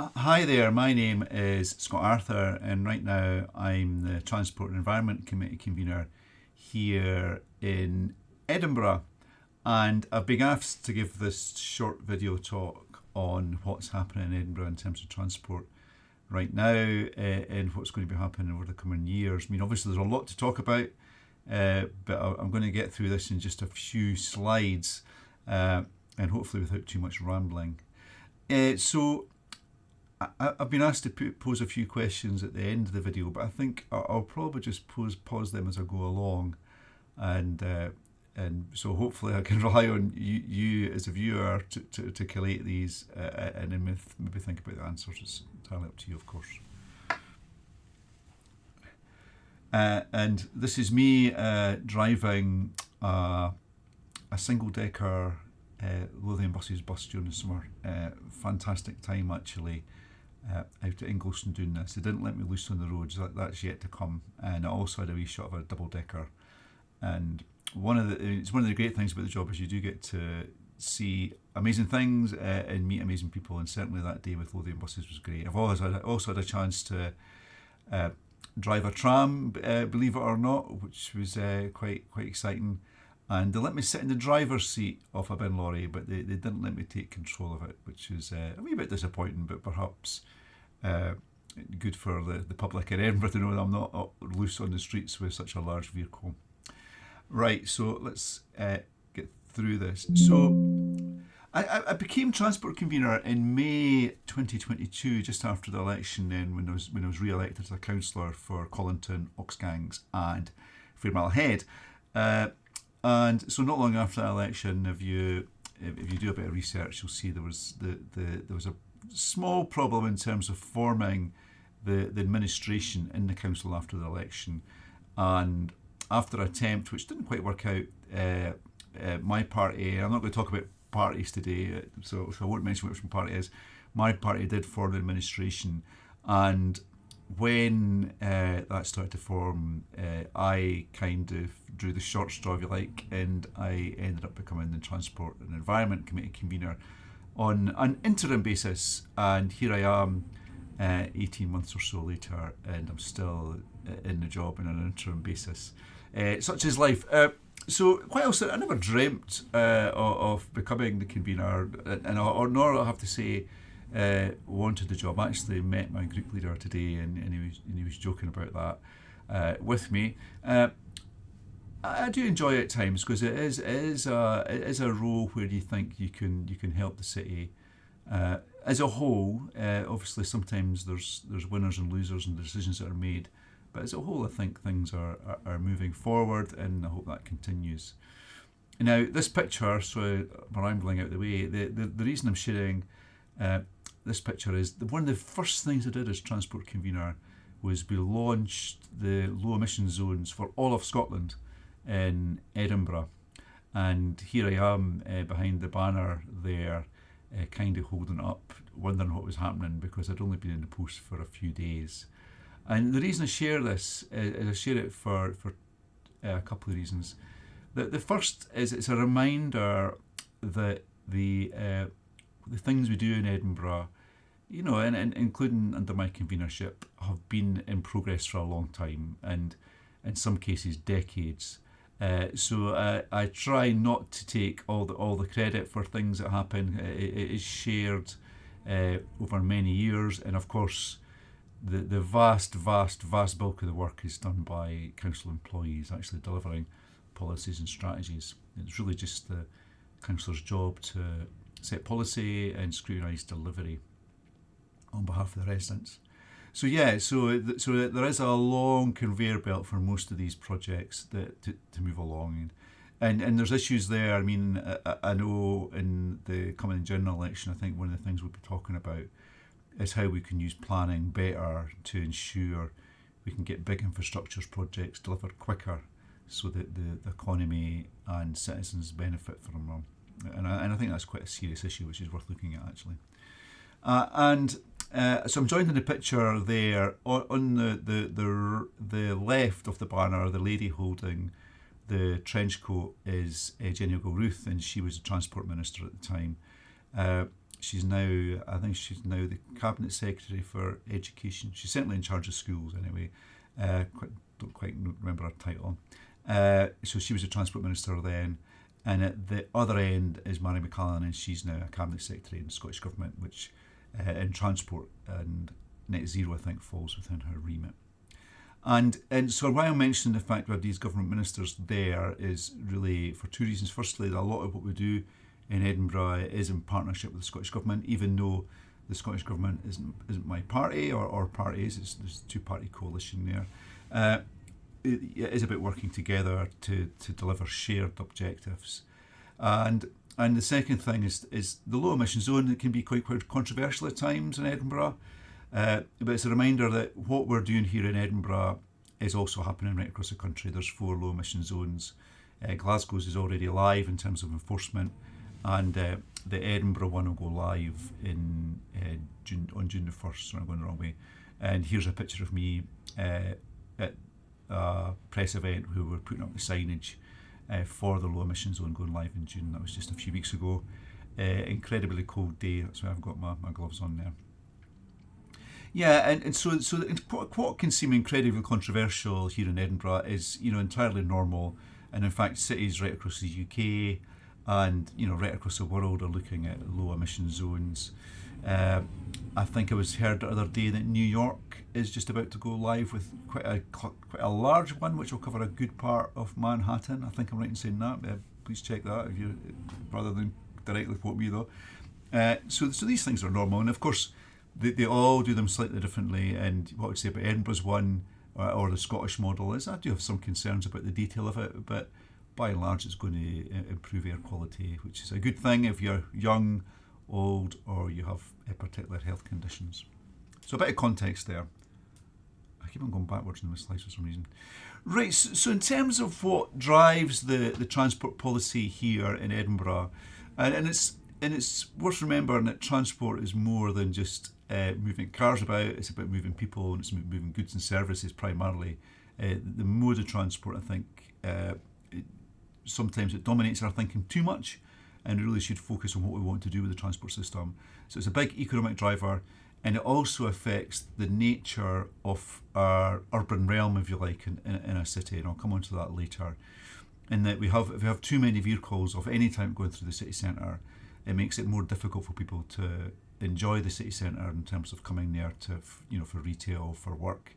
Hi there, my name is Scott Arthur, and right now I'm the Transport and Environment Committee convener here in Edinburgh. And I've been asked to give this short video talk on what's happening in Edinburgh in terms of transport right now and what's going to be happening over the coming years. I mean, obviously, there's a lot to talk about, but I'm going to get through this in just a few slides and hopefully without too much rambling. So I've been asked to pose a few questions at the end of the video, but I think I'll probably just pause them as I go along, and so hopefully I can rely on you as a viewer to collate these and then maybe think about the answers. It's entirely up to you, of course. And this is me driving a single-decker Lothian buses bus during the summer. Fantastic time, actually. Out at Ingliston doing this. They didn't let me loose on the roads. That's yet to come. And I also had a wee shot of a double decker. And it's one of the great things about the job is you do get to see amazing things and meet amazing people. And certainly that day with Lothian buses was great. I've also had a chance to drive a tram, believe it or not, which was quite exciting. And they let me sit in the driver's seat of a bin lorry, but they didn't let me take control of it, which is a wee bit disappointing, but perhaps good for the public in Edinburgh to know that I'm not loose on the streets with such a large vehicle. Right, so let's get through this. So I became transport convener in May 2022, just after the election then, when I was re-elected as a councillor for Colinton, Oxgangs and Fairmile Head. And so not long after that election, if you do a bit of research, you'll see there was a small problem in terms of forming the administration in the council after the election. And after an attempt, which didn't quite work out, my party, I'm not going to talk about parties today, so I won't mention which party it is, my party did form the administration. And when that started to form, I kind of drew the short straw, if you like, and I ended up becoming the Transport and Environment Committee convener on an interim basis. And here I am 18 months or so later, and I'm still in the job on an interim basis. Such is life. So quite also, I never dreamt of becoming the convener, nor I have to say wanted the job. I actually met my group leader today, and he was joking about that with me. I do enjoy it at times because it is a role where you think you can help the city as a whole. Obviously, sometimes there's winners and losers and decisions that are made, but as a whole, I think things are moving forward, and I hope that continues. Now, this picture, so I'm rambling out the way. The reason I'm sharing this picture is one of the first things I did as transport convener was we launched the low emission zones for all of Scotland in Edinburgh, and here I am behind the banner there, kind of holding it up, wondering what was happening because I'd only been in the post for a few days. And the reason I share this is I share it for a couple of reasons. The first is it's a reminder that the things we do in Edinburgh, and including under my convenership, have been in progress for a long time, and in some cases decades. So I try not to take all the credit for things that happen. It is shared over many years, and of course, the vast bulk of the work is done by council employees actually delivering policies and strategies. It's really just the councillor's job to set policy and scrutinise delivery on behalf of the residents. So there is a long conveyor belt for most of these projects to move along, and there's issues there. I mean, I know in the coming general election, I think one of the things we'll be talking about is how we can use planning better to ensure we can get big infrastructure projects delivered quicker, so that the economy and citizens benefit from them. And I think that's quite a serious issue, which is worth looking at actually. So I'm joined in the picture there on the left of the banner. The lady holding the trench coat is Jenny Ogilruth, and she was the transport minister at the time. She's now, I think she's now the Cabinet Secretary for Education. She's certainly in charge of schools anyway. Don't quite remember her title. So she was a Transport Minister then. And at the other end is Mary McCallan, and she's now a Cabinet Secretary in the Scottish Government, which in transport and net zero, I think, falls within her remit. And so why I'm mentioning the fact that these government ministers there is really for two reasons. Firstly, a lot of what we do in Edinburgh is in partnership with the Scottish Government, even though the Scottish Government isn't my party or parties. There's a two-party coalition there. It is about working together to deliver shared objectives. And the second thing is the low emission zone. It can be quite controversial at times in Edinburgh. But it's a reminder that what we're doing here in Edinburgh is also happening right across the country. There's 4 low emission zones. Glasgow's is already live in terms of enforcement, and the Edinburgh one will go live in on June the 1st, so I'm going the wrong way. And here's a picture of me at a press event who were putting up the signage for the low emission zone going live in June. That was just a few weeks ago. Incredibly cold day, that's why I've got my gloves on there. Yeah, and so what can seem incredibly controversial here in Edinburgh is, entirely normal, and in fact cities right across the UK and right across the world are looking at low emission zones. I think I was heard the other day that New York is just about to go live with quite a large one, which will cover a good part of Manhattan. I think I'm right in saying that. Please check that if you, rather than directly quote me though. So these things are normal, and of course they all do them slightly differently. And what I would say about Edinburgh's one or the Scottish model is I do have some concerns about the detail of it, but by and large it's going to improve air quality, which is a good thing if you're young, old, or you have particular health conditions. So a bit of context there. I keep on going backwards in my slides for some reason. Right, so in terms of what drives the transport policy here in Edinburgh, and it's worth remembering that transport is more than just moving cars about. It's about moving people, and it's moving goods and services primarily. The mode of transport, I think, sometimes it dominates our thinking too much, and we really should focus on what we want to do with the transport system. So it's a big economic driver, and it also affects the nature of our urban realm, if you like, in a city, and I'll come on to that later. In that if we have too many vehicles of any type going through the city centre, it makes it more difficult for people to enjoy the city centre in terms of coming there to, for retail, for work,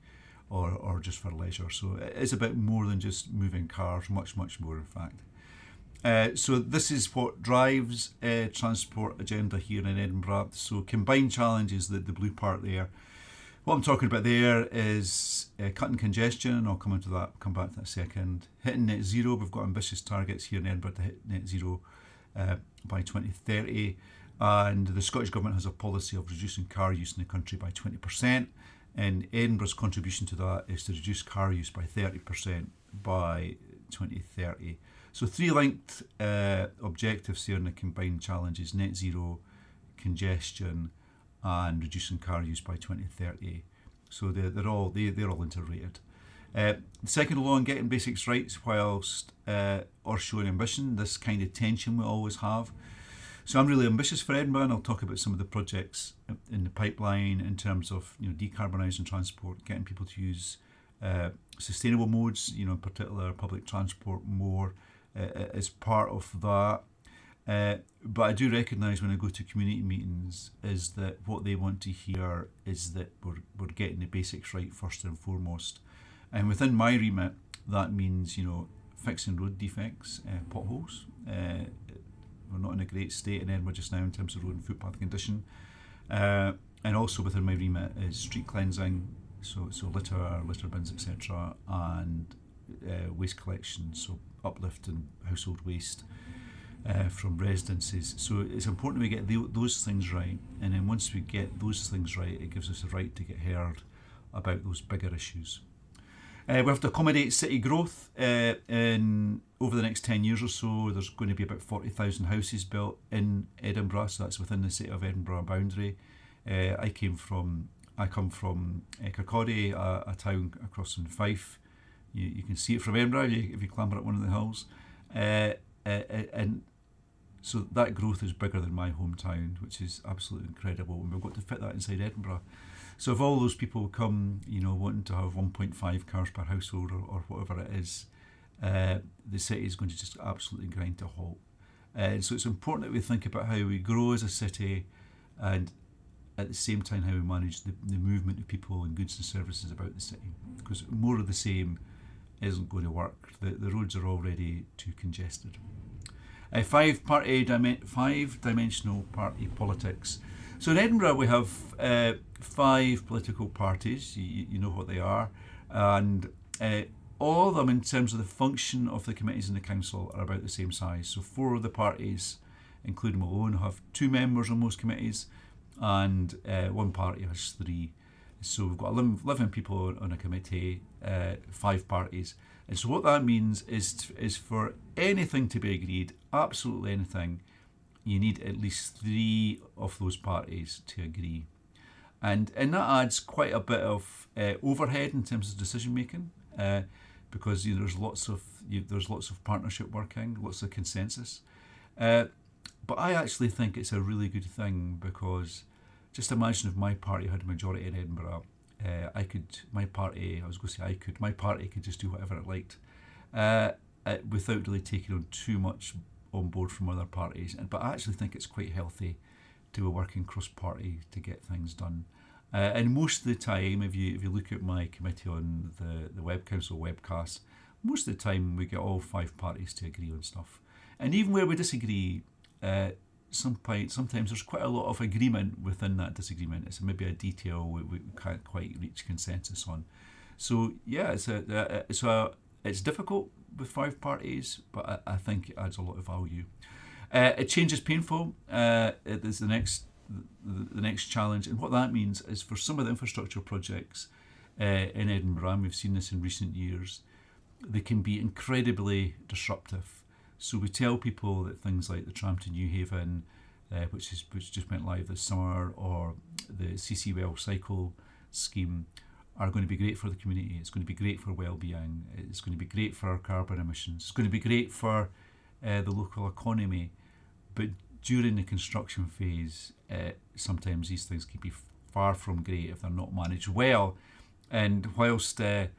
or just for leisure. So it is a bit more than just moving cars, much more in fact. So this is what drives transport agenda here in Edinburgh. So combined challenges, the blue part there. What I'm talking about there is cutting congestion. I'll come back to that in a second. Hitting net zero. We've got ambitious targets here in Edinburgh to hit net zero by 2030. And the Scottish Government has a policy of reducing car use in the country by 20%. And Edinburgh's contribution to that is to reduce car use by 30% by 2030. So 3 linked objectives here in the combined challenges: net zero, congestion, and reducing car use by 2030. So they're all interrelated. The second law on getting basics right whilst or showing ambition, this kind of tension we always have. So I'm really ambitious for Edinburgh, and I'll talk about some of the projects in the pipeline in terms of decarbonising transport, getting people to use sustainable modes, in particular public transport more as part of that. But I do recognise when I go to community meetings is that what they want to hear is that we're getting the basics right first and foremost. And within my remit, that means fixing road defects, potholes. We're not in a great state in Edinburgh just now in terms of road and footpath condition. And also within my remit is street cleansing, so litter bins, etc., and waste collection, so uplifting household waste from residences. So it's important we get those things right, and then once we get those things right, it gives us the right to get heard about those bigger issues. We have to accommodate city growth over the next 10 years or so. There's going to be about 40,000 houses built in Edinburgh, so that's within the city of Edinburgh boundary. I come from Kirkcaldy, a town across from Fife. You can see it from Edinburgh if you clamber up one of the hills. And So that growth is bigger than my hometown, which is absolutely incredible. And we've got to fit that inside Edinburgh. So if all those people come, wanting to have 1.5 cars per household or whatever it is, the city is going to just absolutely grind to a halt. So it's important that we think about how we grow as a city, and at the same time how we manage the movement of people and goods and services about the city. Because more of the same isn't going to work. The roads are already too congested. Five-dimensional party politics. So in Edinburgh we have 5 political parties. You know what they are, and all of them, in terms of the function of the committees in the council, are about the same size. So 4 of the parties, including my own, have 2 members on most committees, and one party has 3. So we've got 11 people on a committee, 5 parties. And so what that means is for anything to be agreed, absolutely anything, you need at least 3 of those parties to agree. And that adds quite a bit of overhead in terms of decision making, because there's lots of partnership working, lots of consensus. But I actually think it's a really good thing, because just imagine if my party had a majority in Edinburgh. My party could just do whatever it liked, without really taking on too much on board from other parties. But I actually think it's quite healthy to be working cross-party to get things done. And most of the time, if you look at my committee on the Web Council webcast, most of the time we get all 5 parties to agree on stuff. And even where we disagree, sometimes there's quite a lot of agreement within that disagreement. It's maybe a detail we can't quite reach consensus on. So yeah, it's difficult with 5 parties, but I think it adds a lot of value. Change is painful. It is the next challenge, and what that means is for some of the infrastructure projects in Edinburgh, and we've seen this in recent years, they can be incredibly disruptive. So we tell people that things like the tram to Newhaven, which just went live this summer, or the CC Well cycle scheme, are going to be great for the community. It's going to be great for well-being. It's going to be great for our carbon emissions. It's going to be great for the local economy. But during the construction phase, sometimes these things can be far from great if they're not managed well. And whilst there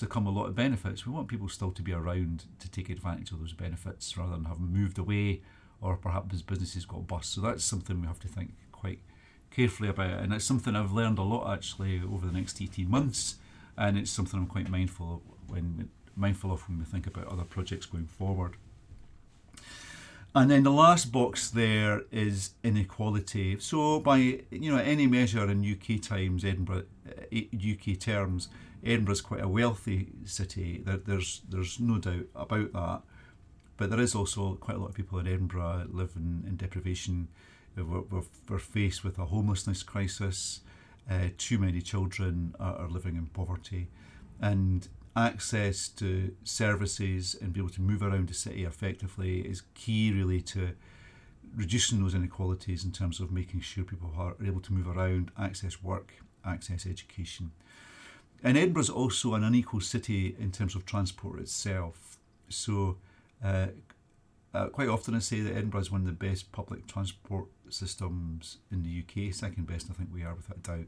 come a lot of benefits, we want people still to be around to take advantage of those benefits, rather than having moved away, or perhaps as businesses got bust. So that's something we have to think quite carefully about, and it's something I've learned a lot actually over the next 18 months, and it's something I'm quite mindful of when we think about other projects going forward. And then the last box there is inequality. So by any measure in UK terms, Edinburgh's quite a wealthy city. There's no doubt about that. But there is also quite a lot of people in Edinburgh living in deprivation. We're faced with a homelessness crisis. Too many children are living in poverty, and access to services and be able to move around the city effectively is key, really, to reducing those inequalities in terms of making sure people are able to move around, access work, access education. And Edinburgh's also an unequal city in terms of transport itself. So quite often I say that Edinburgh is one of the best public transport systems in the UK. Second best, I think we are, without a doubt.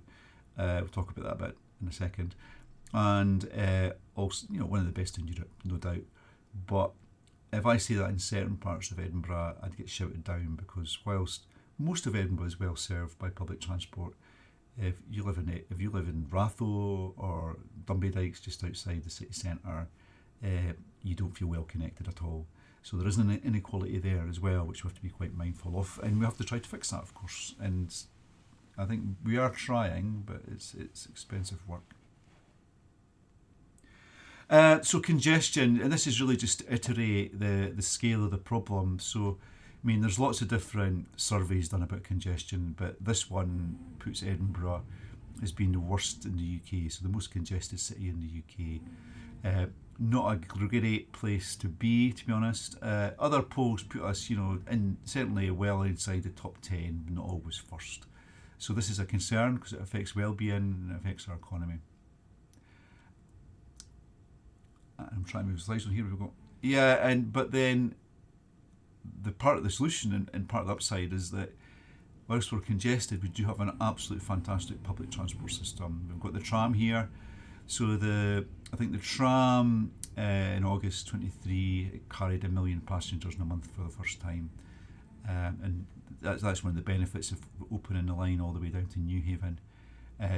We'll talk about that a bit in a second. And also, one of the best in Europe, no doubt. But if I say that in certain parts of Edinburgh, I'd get shouted down, because whilst most of Edinburgh is well served by public transport, if you live in Ratho or Dumbiedykes, just outside the city centre, you don't feel well connected at all. So there is an inequality there as well, which we have to be quite mindful of, and we have to try to fix that, of course. And I think we are trying, but it's expensive work. So congestion, and this is really just to iterate the scale of the problem. So, there's lots of different surveys done about congestion, but this one puts Edinburgh as being the worst in the UK, so the most congested city in the UK. Not a great place to be honest. Other polls put us, certainly well inside the top 10, but not always first. So this is a concern, because it affects well-being and it affects our economy. I'm trying to move slides on here. We go. Yeah, but then the part of the solution and part of the upside is that whilst we're congested, we do have an absolutely fantastic public transport system. We've got the tram here. So I think the tram in August 23 it carried 1 million passengers in a month for the first time, and that's one of the benefits of opening the line all the way down to Newhaven.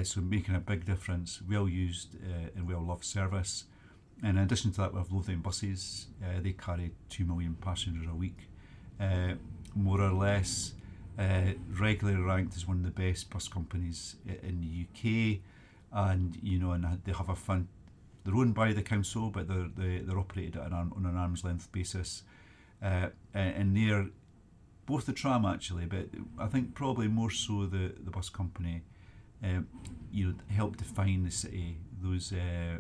So making a big difference, well used and well loved service. And in addition to that, we have Lothian buses. They carry 2 million passengers a week, more or less. Regularly ranked as one of the best bus companies in the UK, and they have they're owned by the council, but they're operated on an arm's length basis, and they're both the tram actually, but I think probably more so the bus company, help define the city. Those I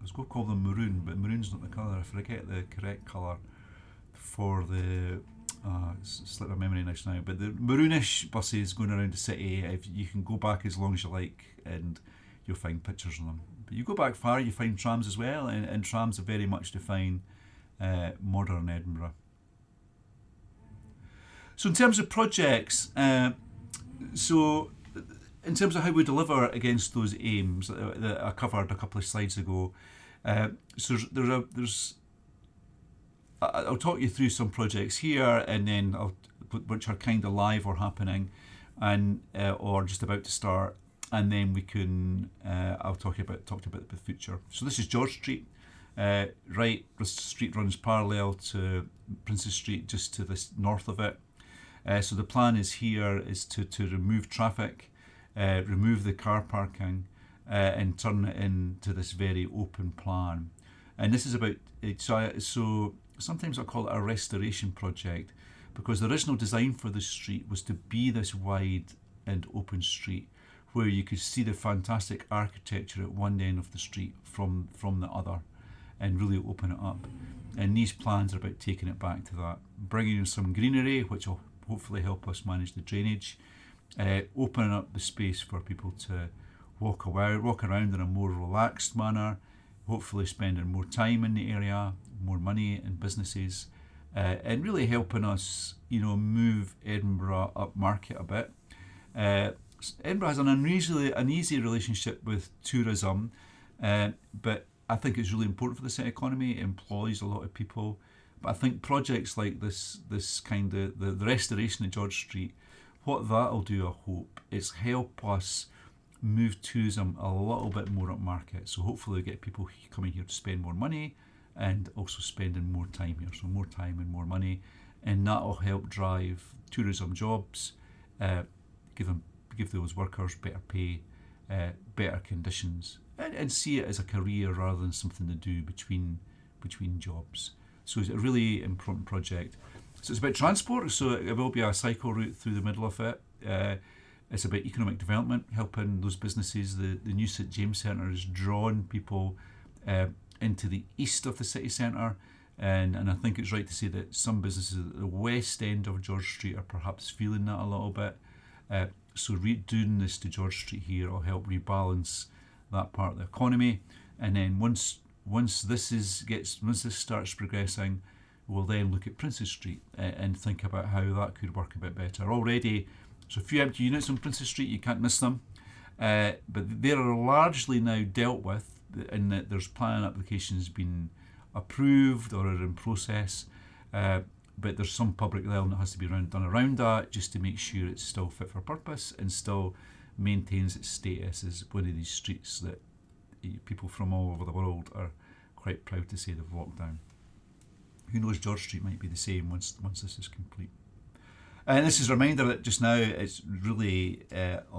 was going to call them maroon, but maroon's not the colour. I forget the correct colour for the. It's slipped my memory now. But the maroonish buses going around the city, if you can go back as long as you like, and you'll find pictures of them. But you go back far, you find trams as well, and trams have very much define modern Edinburgh. So in terms of projects, so in terms of how we deliver against those aims that I covered a couple of slides ago, so I'll talk you through some projects here, and then which are kind of live or happening, and or just about to start, and then we can I'll talk about the future. So this is George Street. Right, this street runs parallel to Princess Street, just to the north of it. So the plan is to remove traffic, remove the car parking, and turn it into this very open plan. And this is about so sometimes I call it a restoration project, because the original design for the street was to be this wide and open street where you could see the fantastic architecture at one end of the street from the other, and really open it up. And these plans are about taking it back to that, bringing in some greenery, which will hopefully help us manage the drainage, opening up the space for people to walk around in a more relaxed manner, hopefully spending more time in the area, more money in businesses, and really helping us, move Edinburgh up market a bit. Edinburgh has an easy relationship with tourism, but I think it's really important for the city economy. It employs a lot of people. But I think projects like this kind of the restoration of George Street, what that'll do, I hope, is help us move tourism a little bit more up market. So hopefully get people coming here to spend more money, and also spending more time here. So more time and more money, and that'll help drive tourism jobs, give those workers better pay, better conditions, and see it as a career rather than something to do between jobs. So it's a really important project. So it's about transport, so it will be a cycle route through the middle of it. It's about economic development, helping those businesses. The new St James Centre has drawn people into the east of the city centre, and I think it's right to say that some businesses at the west end of George Street are perhaps feeling that a little bit. So doing this to George Street here will help rebalance that part of the economy, and then once this starts progressing, we'll then look at Princess Street and think about how that could work a bit better. Already, so a few empty units on Princess Street, you can't miss them, but they are largely now dealt with, in that there's planning applications being approved or are in process, but there's some public development that has to be done around that, just to make sure it's still fit for purpose and still maintains its status as one of these streets that people from all over the world are quite proud to say they've walked down. Who knows, George Street might be the same once this is complete. And this is a reminder that just now it's really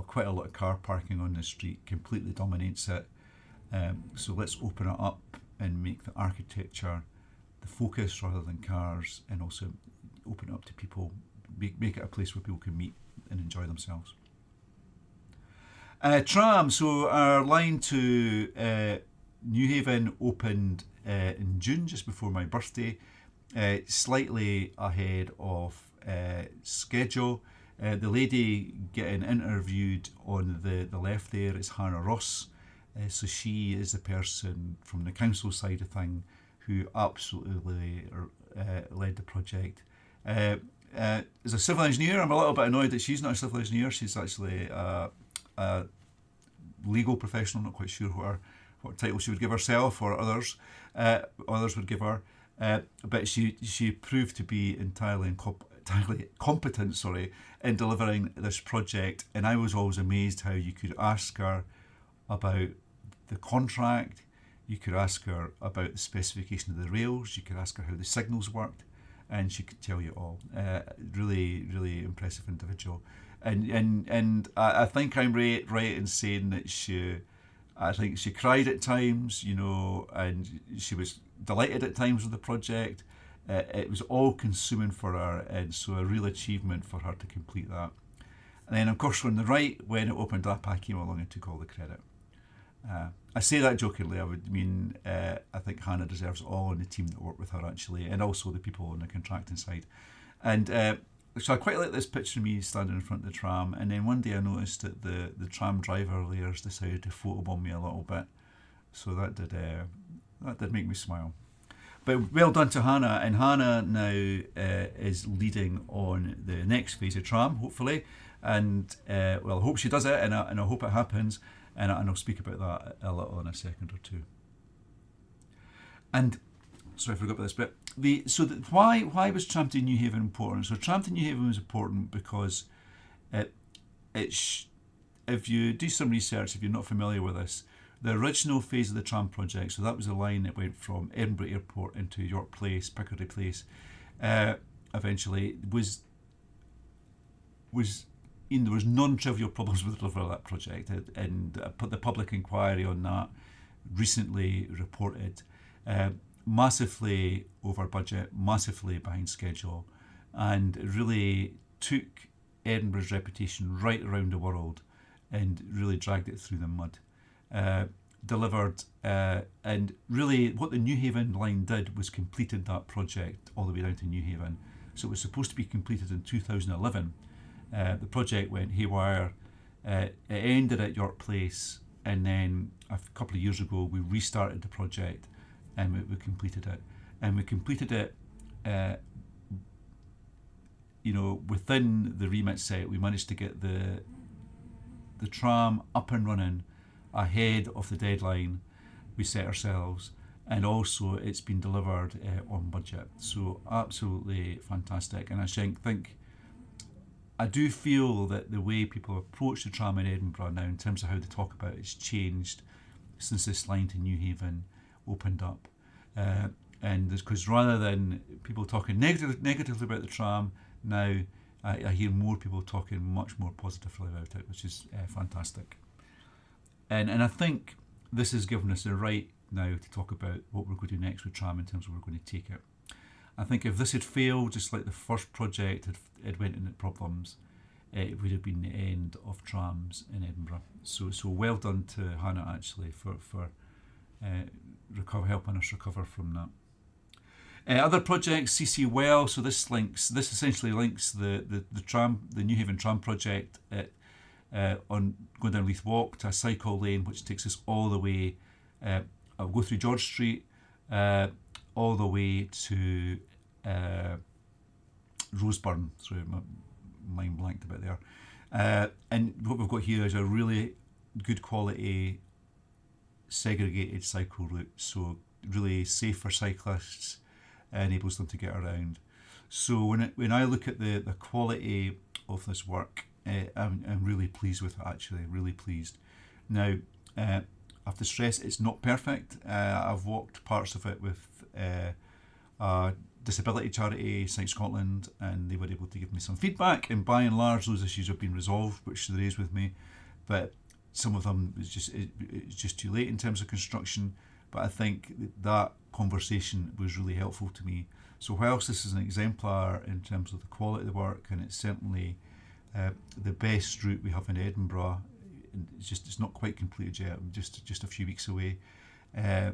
quite a lot of car parking on this street, completely dominates it. So let's open it up and make the architecture the focus rather than cars, and also open it up to people, make it a place where people can meet and enjoy themselves. Tram, so our line to Newhaven opened in June, just before my birthday, slightly ahead of schedule. The lady getting interviewed on the left there is Hannah Ross. So she is the person from the council side of thing who absolutely led the project. As a civil engineer, I'm a little bit annoyed that she's not a civil engineer. She's actually a legal professional. Not quite sure what title she would give herself or others would give her. But she proved to be entirely competent, in delivering this project. And I was always amazed how you could ask her about the contract, you could ask her about the specification of the rails, you could ask her how the signals worked, and she could tell you all. Really, really impressive individual. And I think I'm right in saying that I think she cried at times, and she was delighted at times with the project. It was all consuming for her, and so a real achievement for her to complete that. And then, of course, when it opened up, I came along and took all the credit. I say that jokingly. I think Hannah deserves all in the team that worked with her, actually, and also the people on the contracting side. And so I quite like this picture of me standing in front of the tram, and then one day I noticed that the tram driver layers decided to photobomb me a little bit. So that did make me smile. But well done to Hannah, and Hannah now is leading on the next phase of tram, hopefully. And I hope she does it, and I hope it happens. And I'll speak about that a little in a second or two. And sorry, I forgot about this bit. Why was Tram to Newhaven important? So Tram to Newhaven was important because if you do some research, if you're not familiar with this, the original phase of the tram project, so that was the line that went from Edinburgh Airport into York Place, Piccadilly Place, eventually was there was non-trivial problems with delivering that project, and the public inquiry on that recently reported massively over budget, massively behind schedule, and it really took Edinburgh's reputation right around the world and really dragged it through the mud. Delivered, and really what the Newhaven line did was completed that project all the way down to Newhaven. So it was supposed to be completed in 2011. The project went haywire. It ended at York Place, and then a couple of years ago we restarted the project, and we completed it. And we completed it, within the remit set. We managed to get the tram up and running ahead of the deadline we set ourselves, and also it's been delivered on budget. So absolutely fantastic. And I do feel that the way people approach the tram in Edinburgh now, in terms of how they talk about it, has changed since this line to Newhaven opened up. And because rather than people talking negatively about the tram, now I hear more people talking much more positively about it, which is fantastic. And I think this has given us the right now to talk about what we're going to do next with tram in terms of where we're going to take it. I think if this had failed, just like the first project had went into problems, it would have been the end of trams in Edinburgh. So well done to Hannah, actually, for helping us recover from that. Other projects, CC Well. So this essentially links the Newhaven tram project on going down Leith Walk to a cycle lane, which takes us all the way. I'll go through George Street, all the way to Roseburn. Sorry, my mind blanked a bit there. And what we've got here is a really good quality segregated cycle route, so really safe for cyclists, enables them to get around. So when I look at the quality of this work, I'm really pleased with it, actually, really pleased. Now, I have to stress it's not perfect. I've walked parts of it with a disability charity, Sight Scotland, and they were able to give me some feedback, and by and large those issues have been resolved, which they raised with me, but some of them it's just too late in terms of construction. But I think that conversation was really helpful to me. So whilst this is an exemplar in terms of the quality of the work, and it's certainly the best route we have in Edinburgh, it's not quite completed yet, I'm just a few weeks away, there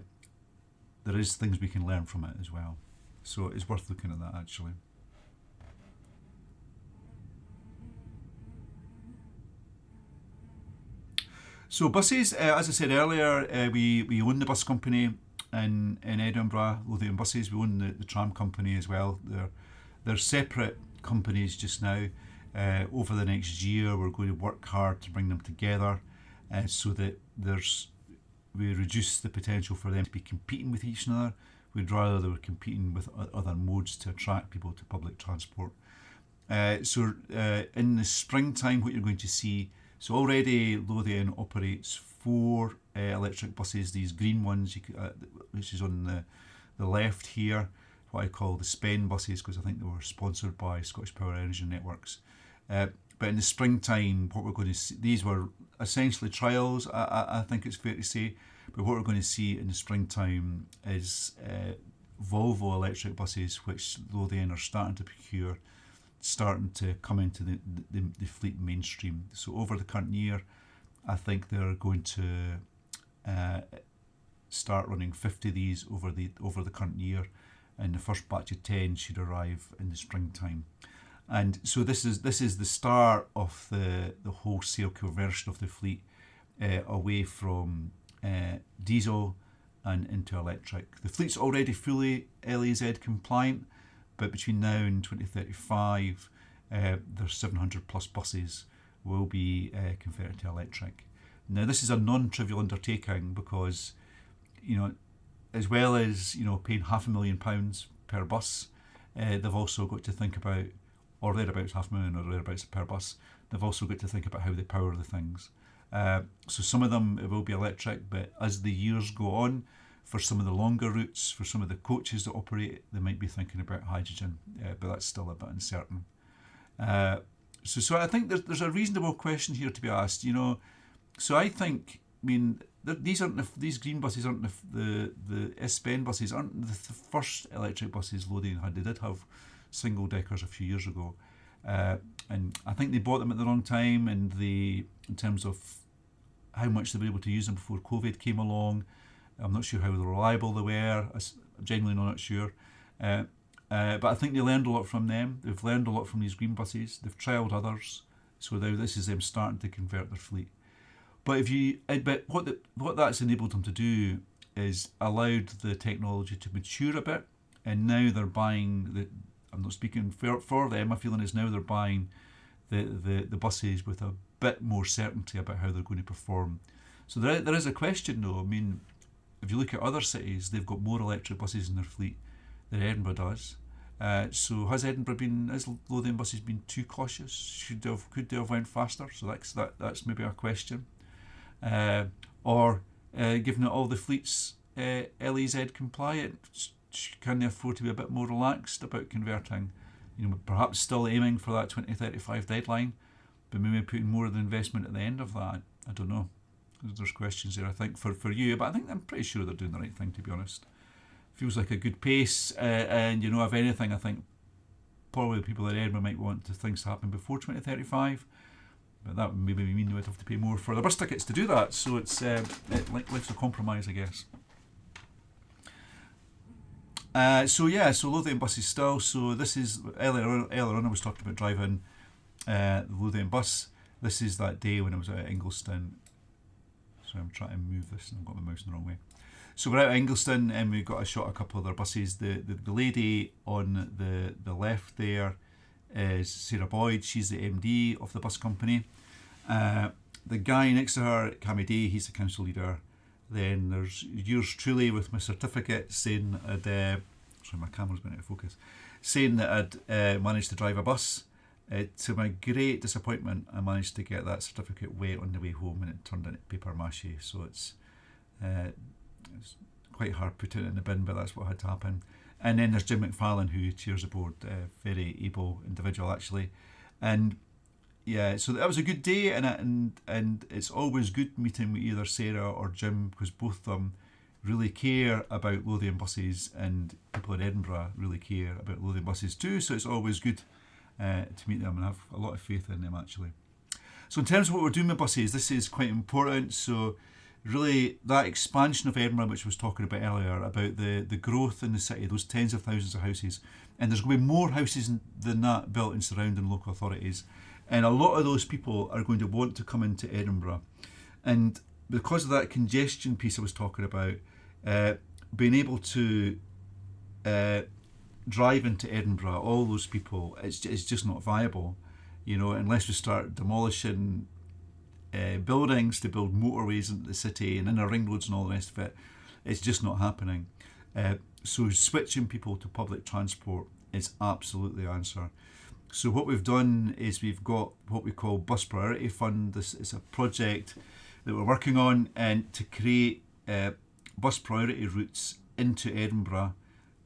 is things we can learn from it as well. So it's worth looking at that, actually. So buses, as I said earlier, we own the bus company, in Edinburgh, Lothian Buses. We own the tram company as well. They're separate companies just now. Over the next year, we're going to work hard to bring them together so that we reduce the potential for them to be competing with each other. We'd rather they were competing with other modes to attract people to public transport. So in the springtime, what you're going to see, so already Lothian operates 4 electric buses, these green ones, which is on the left here, what I call the Spen buses, because I think they were sponsored by Scottish Power Energy Networks. But in the springtime, what we're going to see, these were essentially trials, I think it's fair to say, but what we're going to see in the springtime is Volvo electric buses, which Lothian are starting to procure, starting to come into the fleet mainstream. So over the current year, I think they're going to start running 50 of these over the current year, and the first batch of 10 should arrive in the springtime. And so this is the start of the wholesale conversion of the fleet away from diesel and into electric. The fleet's already fully LEZ compliant, but between now and 2035, there's 700 plus buses will be converted to electric. Now, this is a non-trivial undertaking because, as well as paying £500,000 per bus, they've also got to think about, or thereabouts £500,000 or thereabouts per bus. They've also got to think about how they power the things. So some of them it will be electric, but as the years go on, for some of the longer routes, for some of the coaches that operate, they might be thinking about hydrogen, but that's still a bit uncertain. So I think there's a reasonable question here to be asked. So I think, these green buses aren't the S-Pen buses aren't the first electric buses Lothian had. They did have single deckers a few years ago, and I think they bought them at the wrong time, and in terms of how much they were able to use them before COVID came along. I'm not sure how reliable they were. I'm genuinely not sure. But I think they learned a lot from them. They've learned a lot from these green buses. They've trialled others. So now this is them starting to convert their fleet. But what that's enabled them to do is allowed the technology to mature a bit. And now they're buying, I'm not speaking for them, my feeling is now they're buying the buses with a bit more certainty about how they're going to perform. So there is a question though. If you look at other cities, they've got more electric buses in their fleet than Edinburgh does. So has Lothian buses been too cautious? Could they have went faster? So that's maybe a question. Or given that all the fleet's LEZ compliant, can they afford to be a bit more relaxed about converting? Perhaps still aiming for that 2035 deadline, but maybe putting more of the investment at the end of that. I don't know. There's questions there, I think, for you, but I'm pretty sure they're doing the right thing, to be honest. Feels like a good pace, and if anything, I think probably people in Edinburgh might want things to happen before 2035, but that would maybe mean they would have to pay more for the bus tickets to do that, so it's life's a compromise, I guess. So Lothian buses still. So this is earlier on I was talking about driving the Lothian bus. This is that day when I was at Ingliston. So I'm trying to move this and I've got my mouse in the wrong way. So we're out at Ingliston and we got a shot of a couple of their buses. The lady on the left there is Sarah Boyd. She's the MD of the bus company. The guy next to her, Cammy Day, he's the council leader. Then there's yours truly with my certificate saying sorry, my camera's been out of focus, saying that I'd managed to drive a bus. To my great disappointment, I managed to get that certificate wet on the way home and it turned into paper mache. So it's quite hard putting it in the bin, but that's what had to happen. And then there's Jim McFarlane, who chairs the board, very able individual actually. And yeah, so that was a good day, and it's always good meeting with either Sarah or Jim, because both of them really care about Lothian buses, and people in Edinburgh really care about Lothian buses too. So it's always good to meet them, and I have a lot of faith in them actually. So in terms of what we're doing with buses, this is quite important. So really that expansion of Edinburgh, which I was talking about earlier, about the growth in the city, those tens of thousands of houses, and there's going to be more houses than that built in surrounding local authorities. And a lot of those people are going to want to come into Edinburgh. And because of that congestion piece I was talking about, being able to drive into Edinburgh, all those people, it's just not viable, unless we start demolishing buildings to build motorways into the city and inner ring roads and all the rest of it. It's just not happening. So switching people to public transport is absolutely the answer. So what we've done is we've got what we call Bus Priority Fund. This is a project that we're working on, and to create bus priority routes into Edinburgh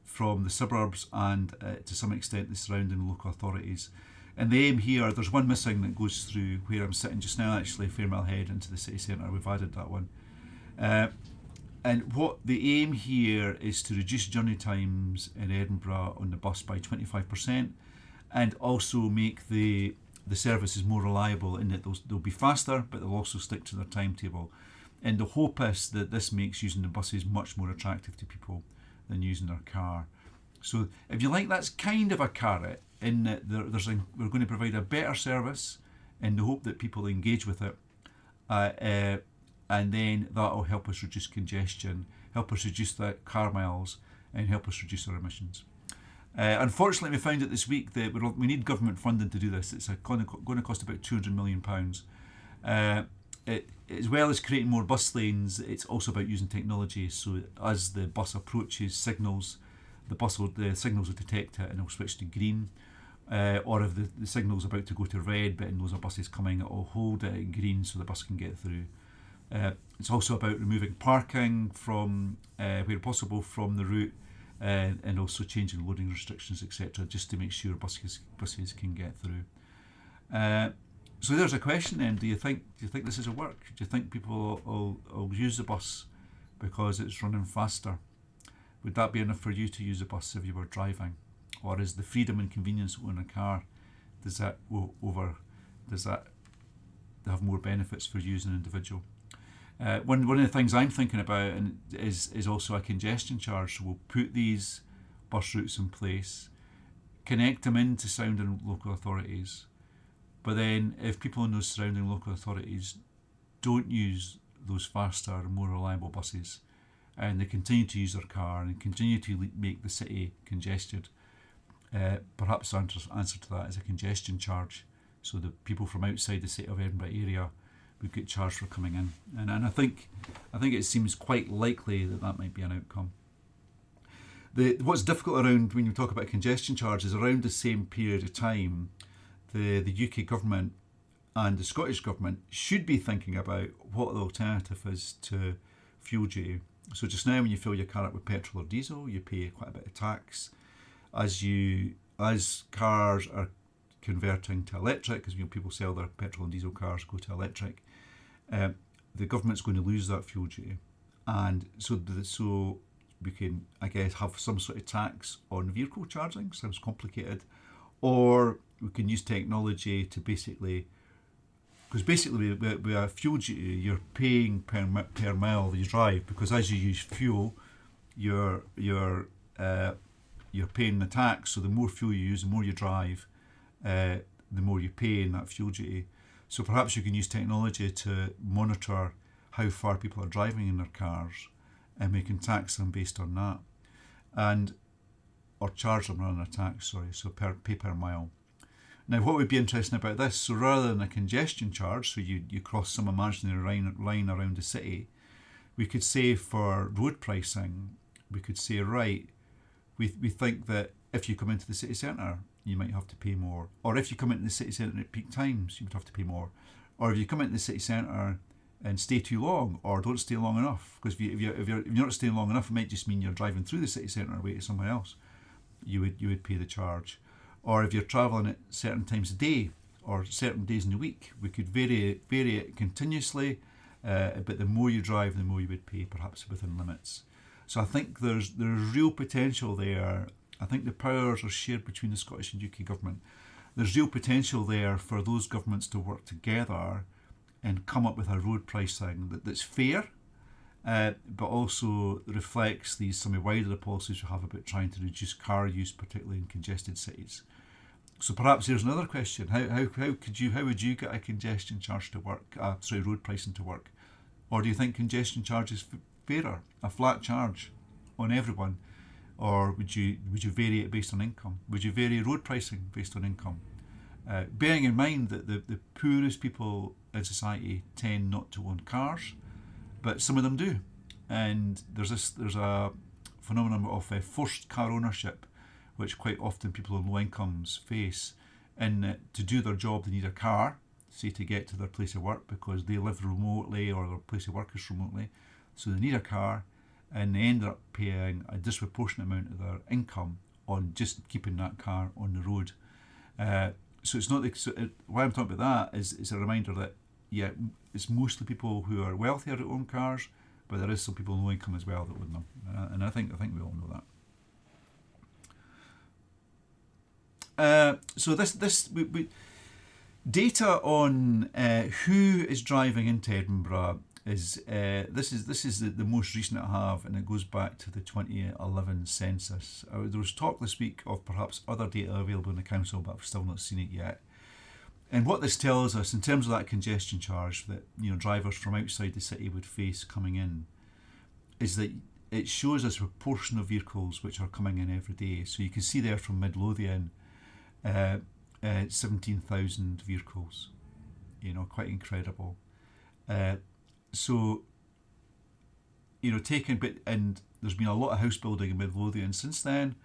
from the suburbs and to some extent the surrounding local authorities. And the aim here, there's one missing that goes through where I'm sitting just now, actually, Fairmill Head into the city centre. We've added that one. And what the aim here is to reduce journey times in Edinburgh on the bus by 25%, and also make the services more reliable in that they'll be faster, but they'll also stick to their timetable. And the hope is that this makes using the buses much more attractive to people than using their car. So if you like, that's kind of a carrot in that we're going to provide a better service in the hope that people engage with it. And then that'll help us reduce congestion, help us reduce the car miles, and help us reduce our emissions. Unfortunately, we found out this week that we need government funding to do this. It's going to cost about £200 million. As well as creating more bus lanes, it's also about using technology. So as the bus approaches signals, the signals will detect it and it'll switch to green. Or if the signal's about to go to red, but those are buses coming, it'll hold it in green so the bus can get through. It's also about removing parking from where possible from the route, and also changing loading restrictions, etc., just to make sure buses can get through. So there's a question then: do you think this is a work? Do you think people will use the bus because it's running faster? Would that be enough for you to use a bus if you were driving, or is the freedom and convenience of owning a car, does that have more benefits for you as an individual? One of the things I'm thinking about is also a congestion charge. So we'll put these bus routes in place, connect them into surrounding local authorities, but then if people in those surrounding local authorities don't use those faster and more reliable buses, and they continue to use their car and continue to make the city congested, perhaps the answer to that is a congestion charge. So the people from outside the city of Edinburgh area would get charged for coming in, and I think it seems quite likely that might be an outcome. What's difficult around when you talk about congestion charges, around the same period of time, the UK government and the Scottish government should be thinking about what the alternative is to fuel duty. So just now, when you fill your car up with petrol or diesel, you pay quite a bit of tax. As cars are converting to electric, because people sell their petrol and diesel cars, go to electric, the government's going to lose that fuel duty, and so we can, I guess, have some sort of tax on vehicle charging. Sounds complicated, or we can use technology to basically with a fuel duty, you're paying per mile that you drive, because as you use fuel, you're paying the tax. So the more fuel you use, the more you drive, the more you pay in that fuel duty. So perhaps you can use technology to monitor how far people are driving in their cars, and we can tax them based on that, or charge them rather than a tax. So pay per mile. Now, what would be interesting about this? So rather than a congestion charge, so you cross some imaginary line around the city, we could say for road pricing, we could say, right, we think that if you come into the city centre, you might have to pay more. Or if you come into the city centre at peak times, you would have to pay more. Or if you come into the city centre and stay too long, or don't stay long enough, because if you're not staying long enough, it might just mean you're driving through the city centre away to somewhere else. You would pay the charge. Or if you're travelling at certain times of day or certain days in the week, we could vary it continuously, but the more you drive, the more you would pay, perhaps within limits. So I think there's real potential there. I think the powers are shared between the Scottish and UK government. There's real potential there for those governments to work together and come up with a road pricing that's fair, but also reflects some of the wider policies we have about trying to reduce car use, particularly in congested cities. So perhaps here's another question: how would you get a congestion charge to work? Road pricing to work, or do you think congestion charge is fairer, a flat charge on everyone, or would you vary it based on income? Would you vary road pricing based on income? Bearing in mind that the poorest people in society tend not to own cars, but some of them do, and there's a phenomenon of forced car ownership, which quite often people on low incomes face. And to do their job, they need a car, say to get to their place of work because they live remotely or their place of work is remotely. So they need a car, and they end up paying a disproportionate amount of their income on just keeping that car on the road. So it's not why I'm talking about that is it's a reminder that it's mostly people who are wealthier that own cars, but there is some people in low income as well that own them, and I think we all know that. So this data on who is driving into Edinburgh is this is the most recent I have, and it goes back to the 2011 census. There was talk this week of perhaps other data available in the council, but I've still not seen it yet. And what this tells us in terms of that congestion charge that drivers from outside the city would face coming in, is that it shows us a proportion of vehicles which are coming in every day. So you can see there from Midlothian, 17,000 vehicles, quite incredible. So, and there's been a lot of house building in Midlothian since then,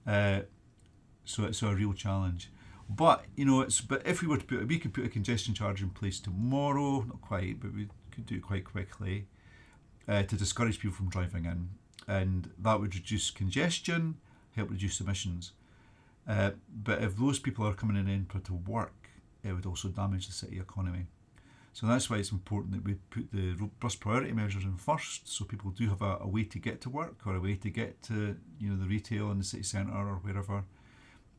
so it's a real challenge. But but if we could put a congestion charge in place tomorrow, not quite, but we could do it quite quickly, to discourage people from driving in, and that would reduce congestion, help reduce emissions. But if those people are coming in Edinburgh to work, it would also damage the city economy. So that's why it's important that we put the bus priority measures in first, so people do have a way to get to work or a way to get to the retail in the city centre or wherever,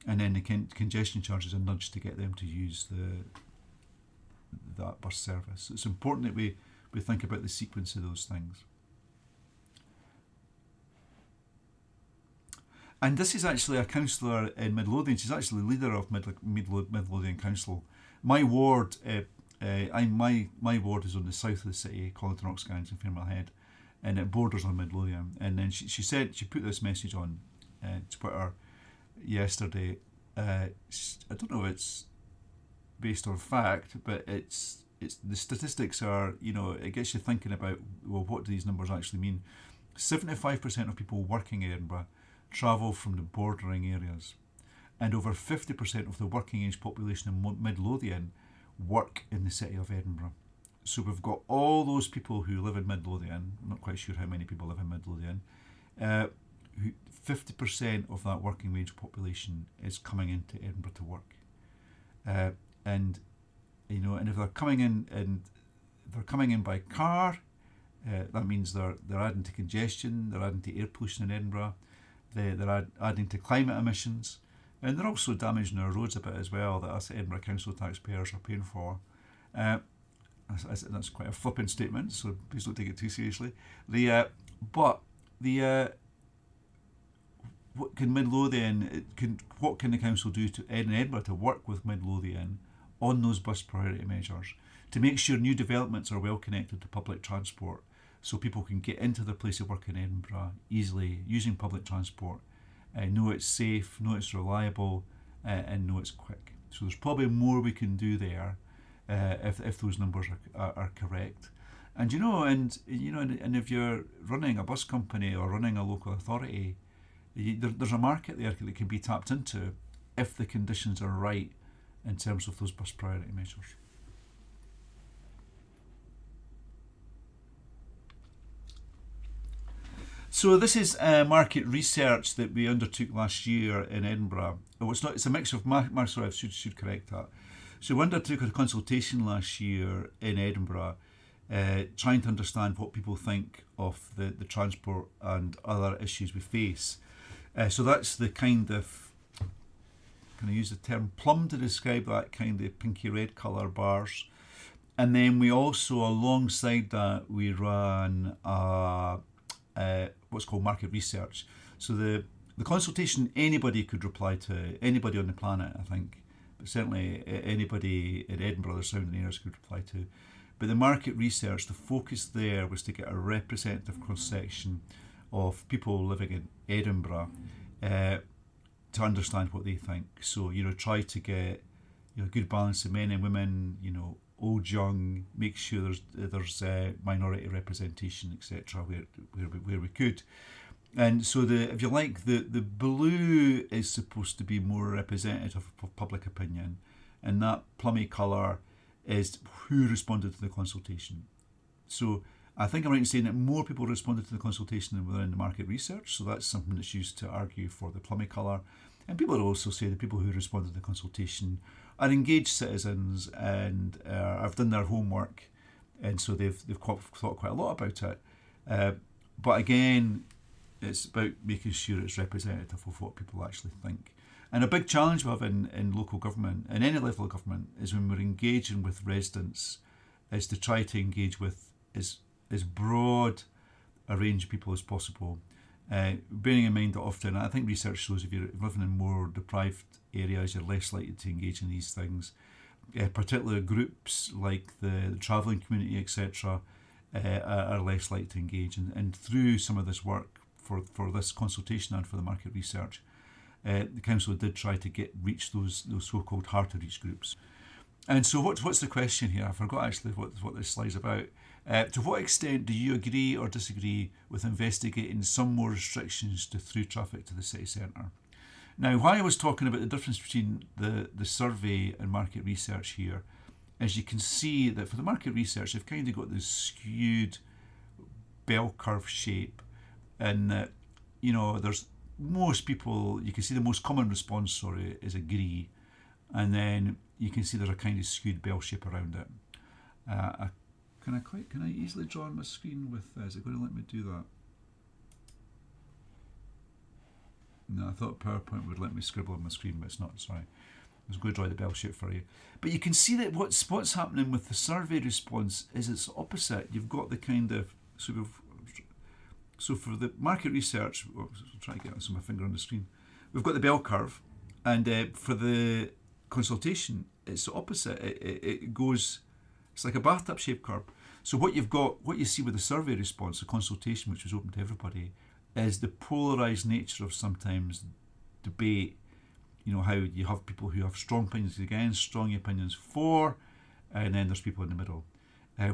and then the congestion charge is a nudge to get them to use that bus service. So it's important that we think about the sequence of those things. And this is actually a councillor in Midlothian. She's actually leader of Midlothian Council. My ward, my ward is on the south of the city, Cllr and Fairmill Head, and it borders on Midlothian. And then she said she put this message on Twitter yesterday. I don't know if it's based on fact, but it's the statistics are it gets you thinking about, well, what do these numbers actually mean? 75% of people working in Edinburgh travel from the bordering areas, and over 50% of the working age population in Midlothian work in the city of Edinburgh. So we've got all those people who live in Midlothian. I'm not quite sure how many people live in Midlothian. 50% of that working wage population is coming into Edinburgh to work, and if they're coming in by car, that means they're adding to congestion, they're adding to air pollution in Edinburgh, they're adding to climate emissions, and they're also damaging our roads a bit as well, that us Edinburgh Council taxpayers are paying for. That's quite a flippant statement, so please don't take it too seriously. What can the council do in Edinburgh to work with Midlothian on those bus priority measures to make sure new developments are well connected to public transport, so people can get into their place of work in Edinburgh easily using public transport, know it's safe, know it's reliable, and know it's quick. So there's probably more we can do there if those numbers are correct. And and if you're running a bus company or running a local authority, there's a market there that can be tapped into if the conditions are right in terms of those bus priority measures. So this is market research that we undertook last year in Edinburgh. Oh, it's a mix of sorry, I should correct that. So we undertook a consultation last year in Edinburgh, trying to understand what people think of the transport and other issues we face. So that's the kind of, can I use the term plum to describe that kind of pinky red colour bars? And then we also, alongside that, we ran what's called market research. So the consultation anybody could reply to, anybody on the planet, I think, but certainly anybody in Edinburgh or surrounding areas could reply to. But the market research, the focus there was to get a representative cross-section of people living in Edinburgh to understand what they think. So, try to get good balance of men and women, old, young, make sure there's minority representation, etc., where we could. And so if you like, the blue is supposed to be more representative of public opinion, and that plummy colour is who responded to the consultation. So I think I'm right in saying that more people responded to the consultation than were in the market research, so that's something that's used to argue for the plummy colour. And people also say the people who responded to the consultation are engaged citizens and have done their homework, and so they've thought quite a lot about it. But again, it's about making sure it's representative of what people actually think. And a big challenge we have in local government, in any level of government, is when we're engaging with residents, is to try to engage with as broad a range of people as possible. Bearing in mind that often, I think research shows if you're living in more deprived areas, you're less likely to engage in these things. Particular groups like the travelling community, etc., are less likely to engage. And through some of this work for this consultation and for the market research, the council did try to reach those so-called hard to reach groups. And so what's the question here? I forgot actually what this slide's about. To what extent do you agree or disagree with investigating some more restrictions to through traffic to the city centre? Now, why I was talking about the difference between the survey and market research here, as you can see that for the market research, they've kind of got this skewed bell curve shape, and that, there's most people, you can see the most common response, is agree, and then you can see there's a kind of skewed bell shape around it. Can I easily draw on my screen with, is it going to let me do that? No, I thought PowerPoint would let me scribble on my screen, but it's not, sorry. I was going to draw the bell shape for you. But you can see that what's happening with the survey response is it's opposite. You've got the kind of so for the market research, I'll try to get my finger on the screen. We've got the bell curve, and for the consultation, it's the opposite. It goes, it's like a bathtub shaped curve. So what you see with the survey response, the consultation, which was open to everybody, is the polarised nature of sometimes debate. How you have people who have strong opinions against, strong opinions for, and then there's people in the middle.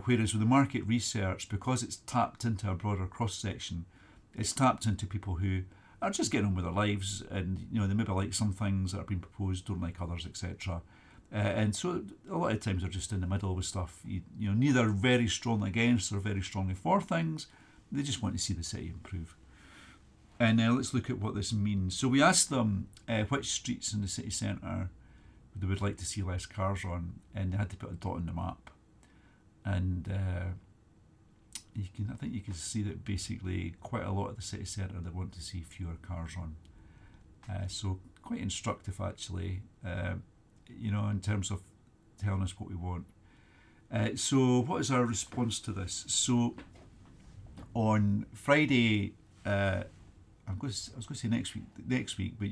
Whereas with the market research, because it's tapped into a broader cross-section, it's tapped into people who are just getting on with their lives, and they maybe like some things that are being proposed, don't like others, etc. And so a lot of times they're just in the middle with stuff. Neither very strongly against or very strongly for things. They just want to see the city improve. And now let's look at what this means. So we asked them which streets in the city centre they would like to see less cars on, and they had to put a dot on the map. And I think you can see that basically quite a lot of the city centre they want to see fewer cars on. So quite instructive actually, in terms of telling us what we want. So what is our response to this? So on Friday, I was going to say next week, but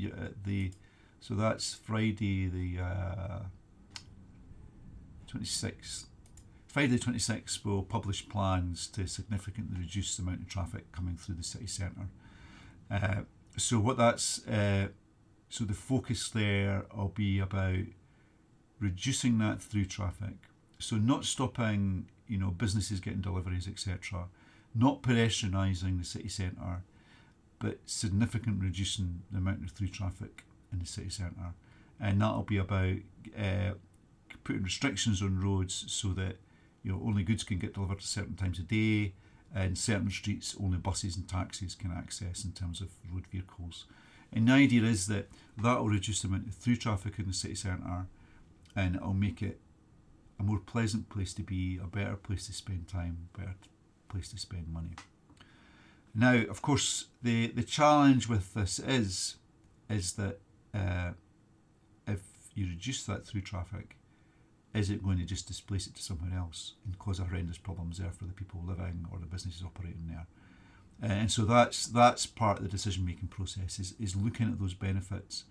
so that's Friday the 26th. Friday the 26th, we'll publish plans to significantly reduce the amount of traffic coming through the city centre. So the focus there will be about reducing that through traffic. So not stopping, businesses getting deliveries, etc. Not pedestrianising the city centre, but significantly reducing the amount of through traffic in the city centre. And that'll be about putting restrictions on roads so that only goods can get delivered at certain times of day, and certain streets only buses and taxis can access in terms of road vehicles. And the idea is that will reduce the amount of through traffic in the city centre, and it'll make it a more pleasant place to be, a better place to spend time, a better place to spend money. Now, of course, the challenge with this is that if you reduce that through traffic, is it going to just displace it to somewhere else and cause horrendous problems there for the people living or the businesses operating there? And so that's part of the decision-making process, is looking at those benefits,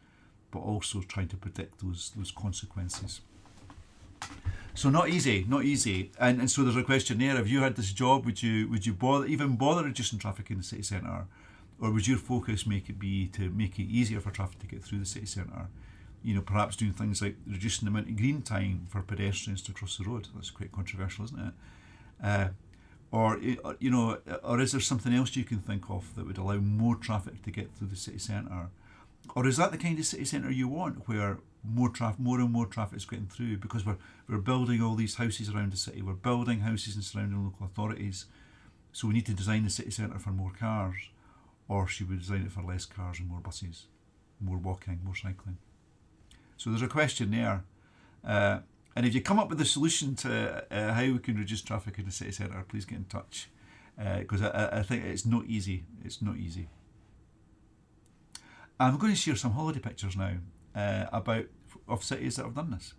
but also trying to predict those consequences. So not easy, not easy. And so there's a question there. If you had this job, would you bother reducing traffic in the city centre, or would your focus make it easier for traffic to get through the city centre? You know, perhaps doing things like reducing the amount of green time for pedestrians to cross the road. That's quite controversial, isn't it? Or is there something else you can think of that would allow more traffic to get through the city centre? Or is that the kind of city centre you want, where more and more traffic is getting through, because we're building all these houses around the city, we're building houses in surrounding local authorities, so we need to design the city centre for more cars? Or should we design it for less cars and more buses, more walking, more cycling? So there's a question there. And if you come up with a solution to how we can reduce traffic in the city centre, please get in touch, because I think it's not easy. It's not easy. I'm going to share some holiday pictures now of cities that have done this.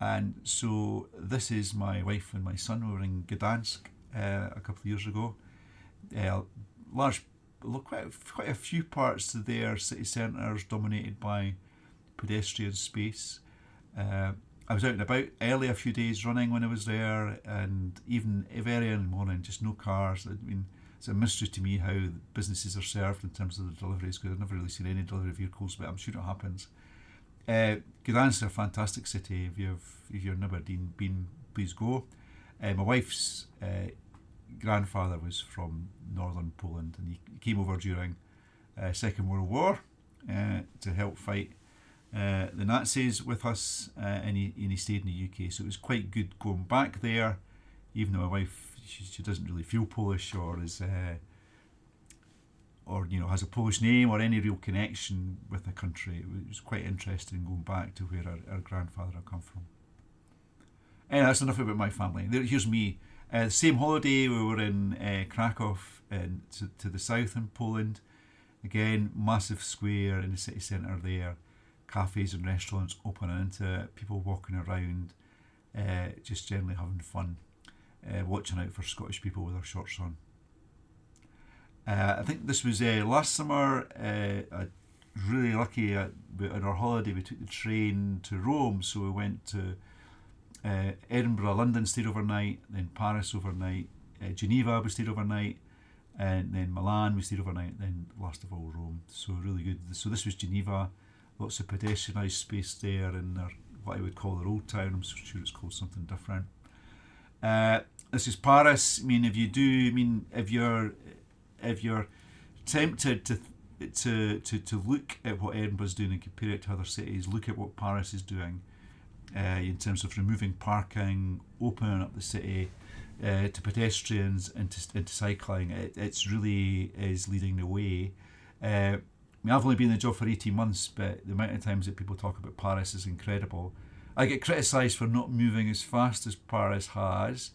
And so this is my wife and my son. We were in Gdansk a couple of years ago. Quite a few parts of their city centres dominated by pedestrian space. I was out and about early a few days running when I was there, and even very early in the morning, just no cars. I mean, it's a mystery to me how businesses are served in terms of the deliveries, because I've never really seen any delivery vehicles, but I'm sure it happens. Gdansk is a fantastic city. If you've never been, please go. My wife's grandfather was from northern Poland, and he came over during Second World War to help fight the Nazis with us, and he stayed in the UK. So it was quite good going back there, even though my wife, she doesn't really feel Polish, or is has a Polish name or any real connection with the country. It was quite interesting going back to where our grandfather had come from. And that's enough about my family. Here's me. Same holiday, we were in Krakow, to the south in Poland. Again, massive square in the city centre there. Cafes and restaurants open into it, people walking around, just generally having fun, watching out for Scottish people with their shorts on. I think this was last summer. Really lucky on our holiday, we took the train to Rome, so we went to Edinburgh, London, stayed overnight, then Paris overnight, Geneva we stayed overnight, and then Milan we stayed overnight, then last of all Rome. So really good. So this was Geneva. Lots of pedestrianised space there in their, what I would call their old town. I'm sure it's called something different. This is Paris. I mean, if you're tempted to look at what Edinburgh's doing and compare it to other cities, look at what Paris is doing in terms of removing parking, opening up the city to pedestrians and to cycling. It's really is leading the way. I've only been in the job for 18 months, but the amount of times that people talk about Paris is incredible. I get criticised for not moving as fast as Paris has,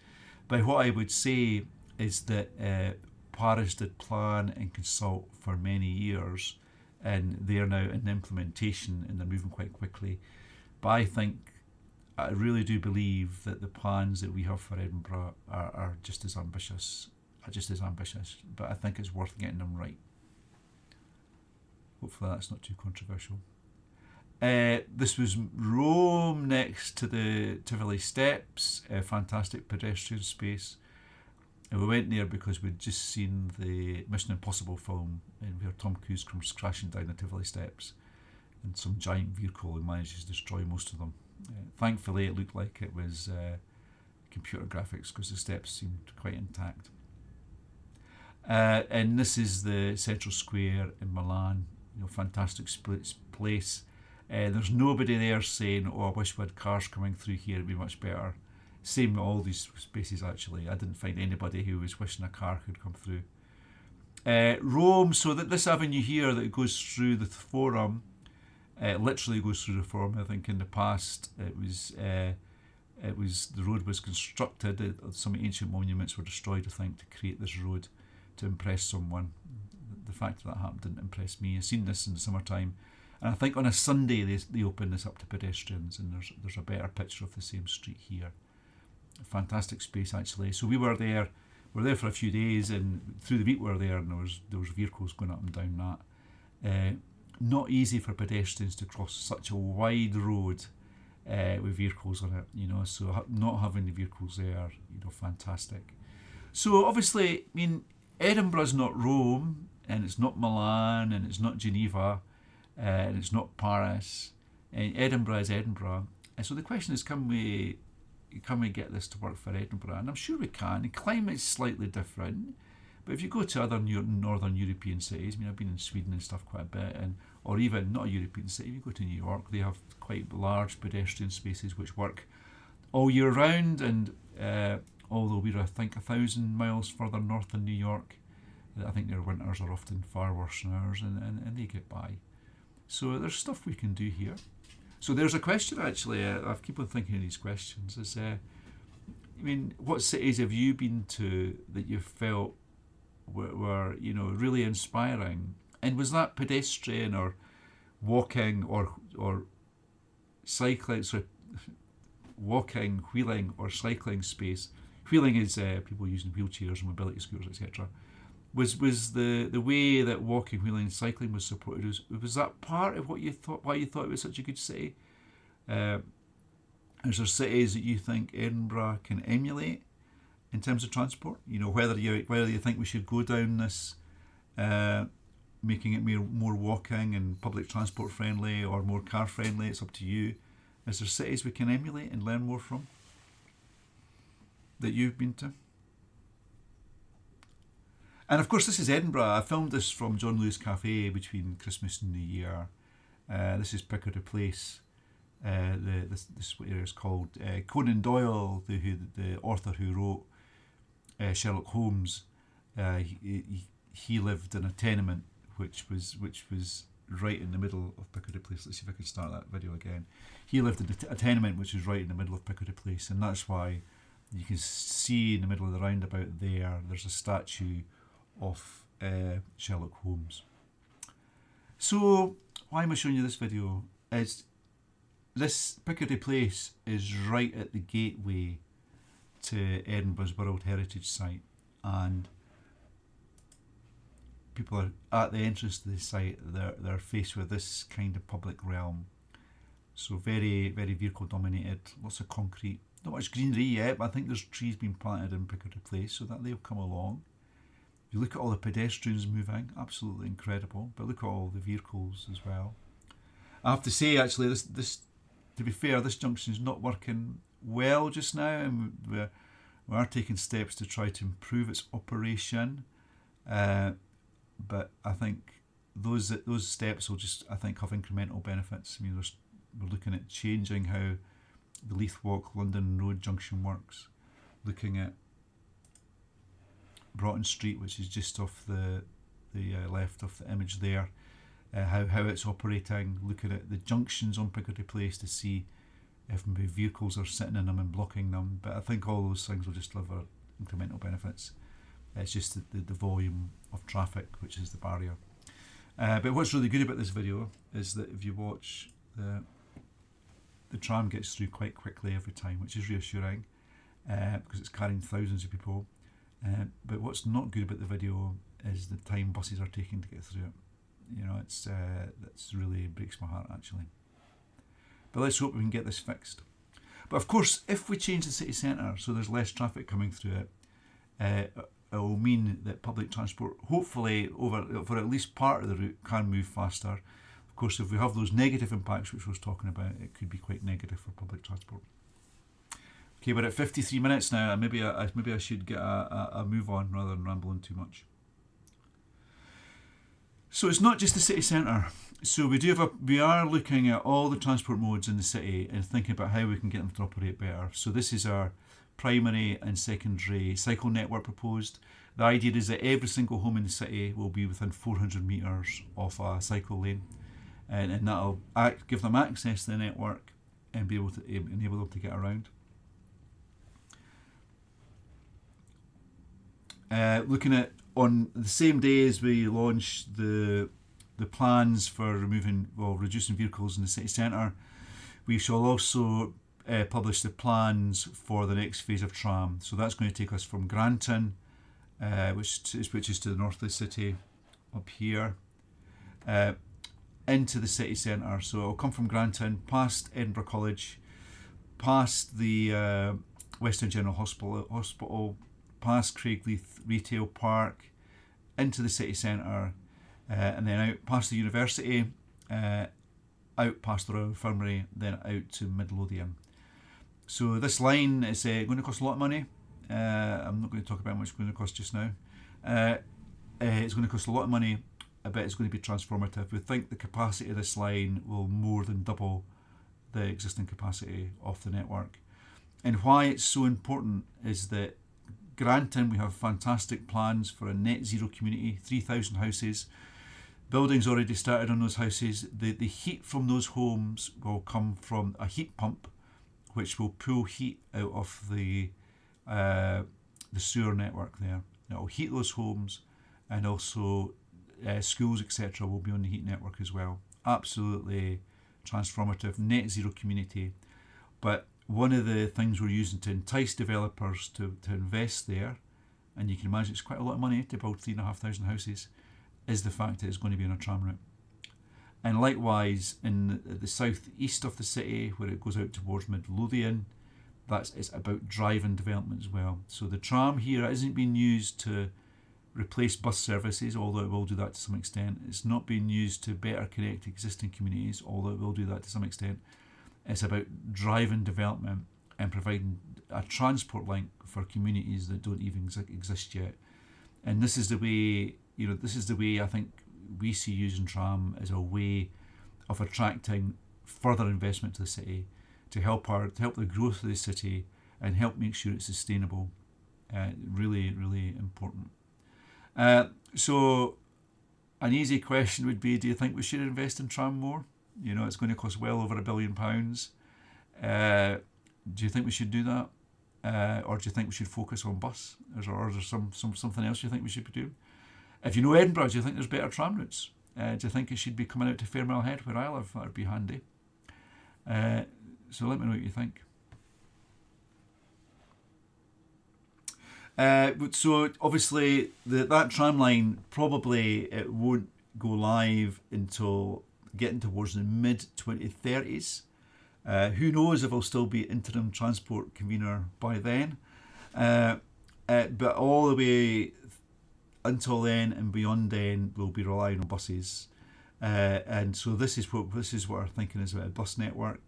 but what I would say is that Paris did plan and consult for many years, and they're now in implementation and they're moving quite quickly. But I really do believe that the plans that we have for Edinburgh are just as ambitious, but I think it's worth getting them right. Hopefully that's not too controversial. This was Rome, next to the Tivoli Steps, a fantastic pedestrian space. And we went there because we'd just seen the Mission Impossible film, where Tom Cruise comes crashing down the Tivoli Steps in some giant vehicle and manages to destroy most of them. Thankfully it looked like it was computer graphics, because the steps seemed quite intact. And this is the central square in Milan. Fantastic place. There's nobody there saying, "Oh, I wish we had cars coming through here, it'd be much better." Same with all these spaces, actually. I didn't find anybody who was wishing a car could come through. Rome, so that this avenue here that goes through the Forum, literally goes through the Forum. I think in the past it was the road was constructed, some ancient monuments were destroyed, I think, to create this road to impress someone. The fact that happened didn't impress me. I've seen this in the summertime, and I think on a Sunday they open this up to pedestrians, and there's a better picture of the same street here. A fantastic space, actually. So we were there for a few days, and through the week we were there, and there was vehicles going up and down that. Not easy for pedestrians to cross such a wide road with vehicles on it, you know, so not having the vehicles there, you know, fantastic. So obviously, I mean, Edinburgh's not Rome, and it's not Milan, and it's not Geneva, and it's not Paris. And Edinburgh is Edinburgh. And so the question is, can we get this to work for Edinburgh? And I'm sure we can. The climate's slightly different, but if you go to other northern European cities, I mean, I've been in Sweden and stuff quite a bit, or even not a European city, if you go to New York, they have quite large pedestrian spaces which work all year round. And although we're, I think, 1,000 miles further north than New York, I think their winters are often far worse than ours, and they get by. So there's stuff we can do here. So there's a question, actually. I keep on thinking of these questions. I mean, what cities have you been to that you felt were, you know, really inspiring? And was that pedestrian or walking or cycling, sorry, walking, wheeling or cycling space? Wheeling is people using wheelchairs, mobility scooters, etc. Was the way that walking, wheeling and cycling was supported, was that part of what you thought, why you thought it was such a good city? Is there cities that you think Edinburgh can emulate in terms of transport? You know, whether you think we should go down this making it more walking and public transport friendly or more car friendly, it's up to you. Is there cities we can emulate and learn more from that you've been to? And of course, this is Edinburgh. I filmed this from John Lewis Cafe between Christmas and New Year. This is Piccadilly Place. This area is called Conan Doyle, the author who wrote Sherlock Holmes. He lived in a tenement which was right in the middle of Piccadilly Place. Let's see if I can start that video again. He lived in a tenement which was right in the middle of Piccadilly Place, and that's why you can see in the middle of the roundabout there's a statue of Sherlock Holmes. So why am I showing you this video? This Piccadilly Place is right at the gateway to Edinburgh's World Heritage Site, and people are at the entrance to the site. They're faced with this kind of public realm. So very, very vehicle dominated, lots of concrete, not much greenery yet, but I think there's trees being planted in Piccadilly Place, so that they'll come along. You look at all the pedestrians moving, absolutely incredible, but look at all the vehicles as well. I have to say, actually, this to be fair, this junction is not working well just now, and we are taking steps to try to improve its operation. But I think those steps will just, I think, have incremental benefits. I mean, we're looking at changing how the Leith Walk London Road junction works, looking at Broughton Street, which is just off the left of the image there, how it's operating, looking at the junctions on Piccadilly Place to see if maybe vehicles are sitting in them and blocking them. But I think all those things will just deliver incremental benefits. It's just the volume of traffic which is the barrier. But what's really good about this video is that if you watch, the tram gets through quite quickly every time, which is reassuring because it's carrying thousands of people. But what's not good about the video is the time buses are taking to get through it. You know, that's really breaks my heart, actually. But let's hope we can get this fixed. But of course, if we change the city centre so there's less traffic coming through it, it will mean that public transport, hopefully for at least part of the route, can move faster. Of course, if we have those negative impacts which I was talking about, it could be quite negative for public transport. Okay, we're at 53 minutes now, and maybe I should get a move on rather than rambling too much. So it's not just the city centre. So we are looking at all the transport modes in the city and thinking about how we can get them to operate better. So this is our primary and secondary cycle network proposed. The idea is that every single home in the city will be within 400 metres of a cycle lane, and that'll give them access to the network and be able to enable them to get around. Looking at, on the same day as we launch the plans for reducing vehicles in the city centre, we shall also publish the plans for the next phase of tram. So that's going to take us from Granton, which is to the north of the city, up here, into the city centre. So it'll come from Granton, past Edinburgh College, past the West End General Hospital, past Craigleith Retail Park, into the city centre, and then out past the university, out past the Royal Infirmary, then out to Midlothian. So this line is going to cost a lot of money. I'm not going to talk about how much it's going to cost just now. It's going to cost a lot of money. I bet it's going to be transformative. We think the capacity of this line will more than double the existing capacity of the network. And why it's so important is that, granted, we have fantastic plans for a net zero community, 3,000 houses. Building's already started on those houses. The heat from those homes will come from a heat pump, which will pull heat out of the sewer network there. It will heat those homes, and also schools, etc., will be on the heat network as well. Absolutely transformative, net zero community. But one of the things we're using to entice developers to invest there, and you can imagine it's quite a lot of money to build 3,500 houses, is the fact that it's going to be on a tram route. And likewise, in the southeast of the city, where it goes out towards Midlothian, it's about driving development as well. So the tram here isn't being used to replace bus services, although it will do that to some extent. It's not being used to better connect existing communities, although it will do that to some extent. It's about driving development and providing a transport link for communities that don't even exist yet. And this is the way I think we see using tram as a way of attracting further investment to the city, to help the growth of the city and help make sure it's sustainable. Really, really important. So an easy question would be, do you think we should invest in tram more? It's going to cost well over £1 billion. Do you think we should do that? Or do you think we should focus on bus? Or is there something else you think we should be doing? If you know Edinburgh, do you think there's better tram routes? Do you think it should be coming out to Fairmile Head, where I live? That would be handy. So let me know what you think. So obviously that tram line, probably it won't go live until getting towards the mid-2030s. Who knows if I'll still be interim transport convener by then. But all the way until then and beyond then, we'll be relying on buses. And so this is what our thinking is about a bus network,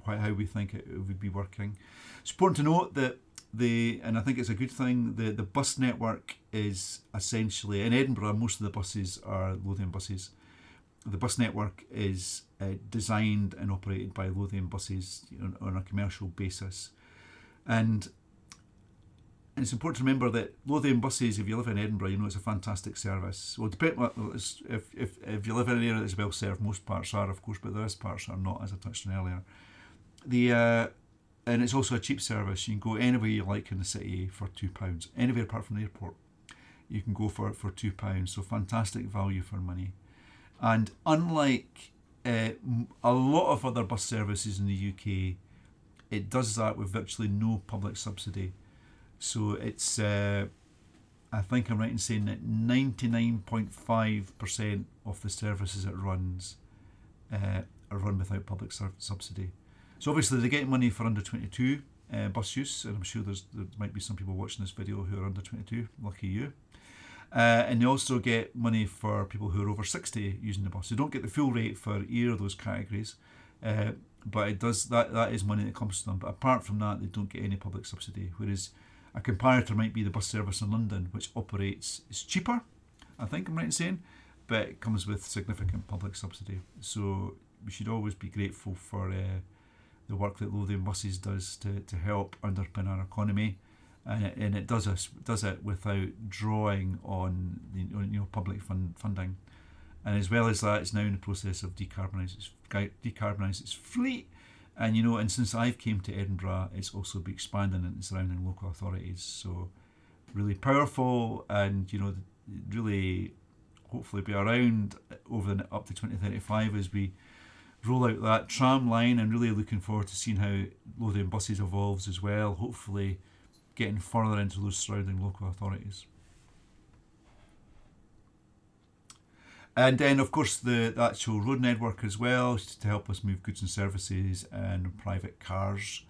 how we think it would be working. It's important to note that and I think it's a good thing, the bus network is essentially, in Edinburgh, most of the buses are Lothian buses. The bus network is designed and operated by Lothian buses on a commercial basis. And it's important to remember that Lothian buses, if you live in Edinburgh, it's a fantastic service. Well, if you live in an area that's well served, most parts are, of course, but there is parts that are not, as I touched on earlier. And it's also a cheap service. You can go anywhere you like in the city for £2. Anywhere apart from the airport, you can go for £2. So fantastic value for money. And unlike a lot of other bus services in the UK, it does that with virtually no public subsidy. So it's, I think I'm right in saying that 99.5% of the services it runs are run without public subsidy. So obviously they get money for under 22 bus use, and I'm sure there might be some people watching this video who are under 22, lucky you. And they also get money for people who are over 60 using the bus. They don't get the full rate for either of those categories, but it does that is money that comes to them. But apart from that, they don't get any public subsidy. Whereas a comparator might be the bus service in London, which is cheaper, I think I'm right in saying, but it comes with significant public subsidy. So we should always be grateful for the work that Lothian Buses does to help underpin our economy, and it does it without drawing on public funding. And as well as that, it's now in the process of decarbonise its fleet. And since I've came to Edinburgh, it's also been expanding into surrounding local authorities. So really powerful, and really hopefully be around up to 2035 as we roll out that tram line, and really looking forward to seeing how Lothian Buses evolves as well, hopefully getting further into those surrounding local authorities. And then of course the actual road network as well, to help us move goods and services and private cars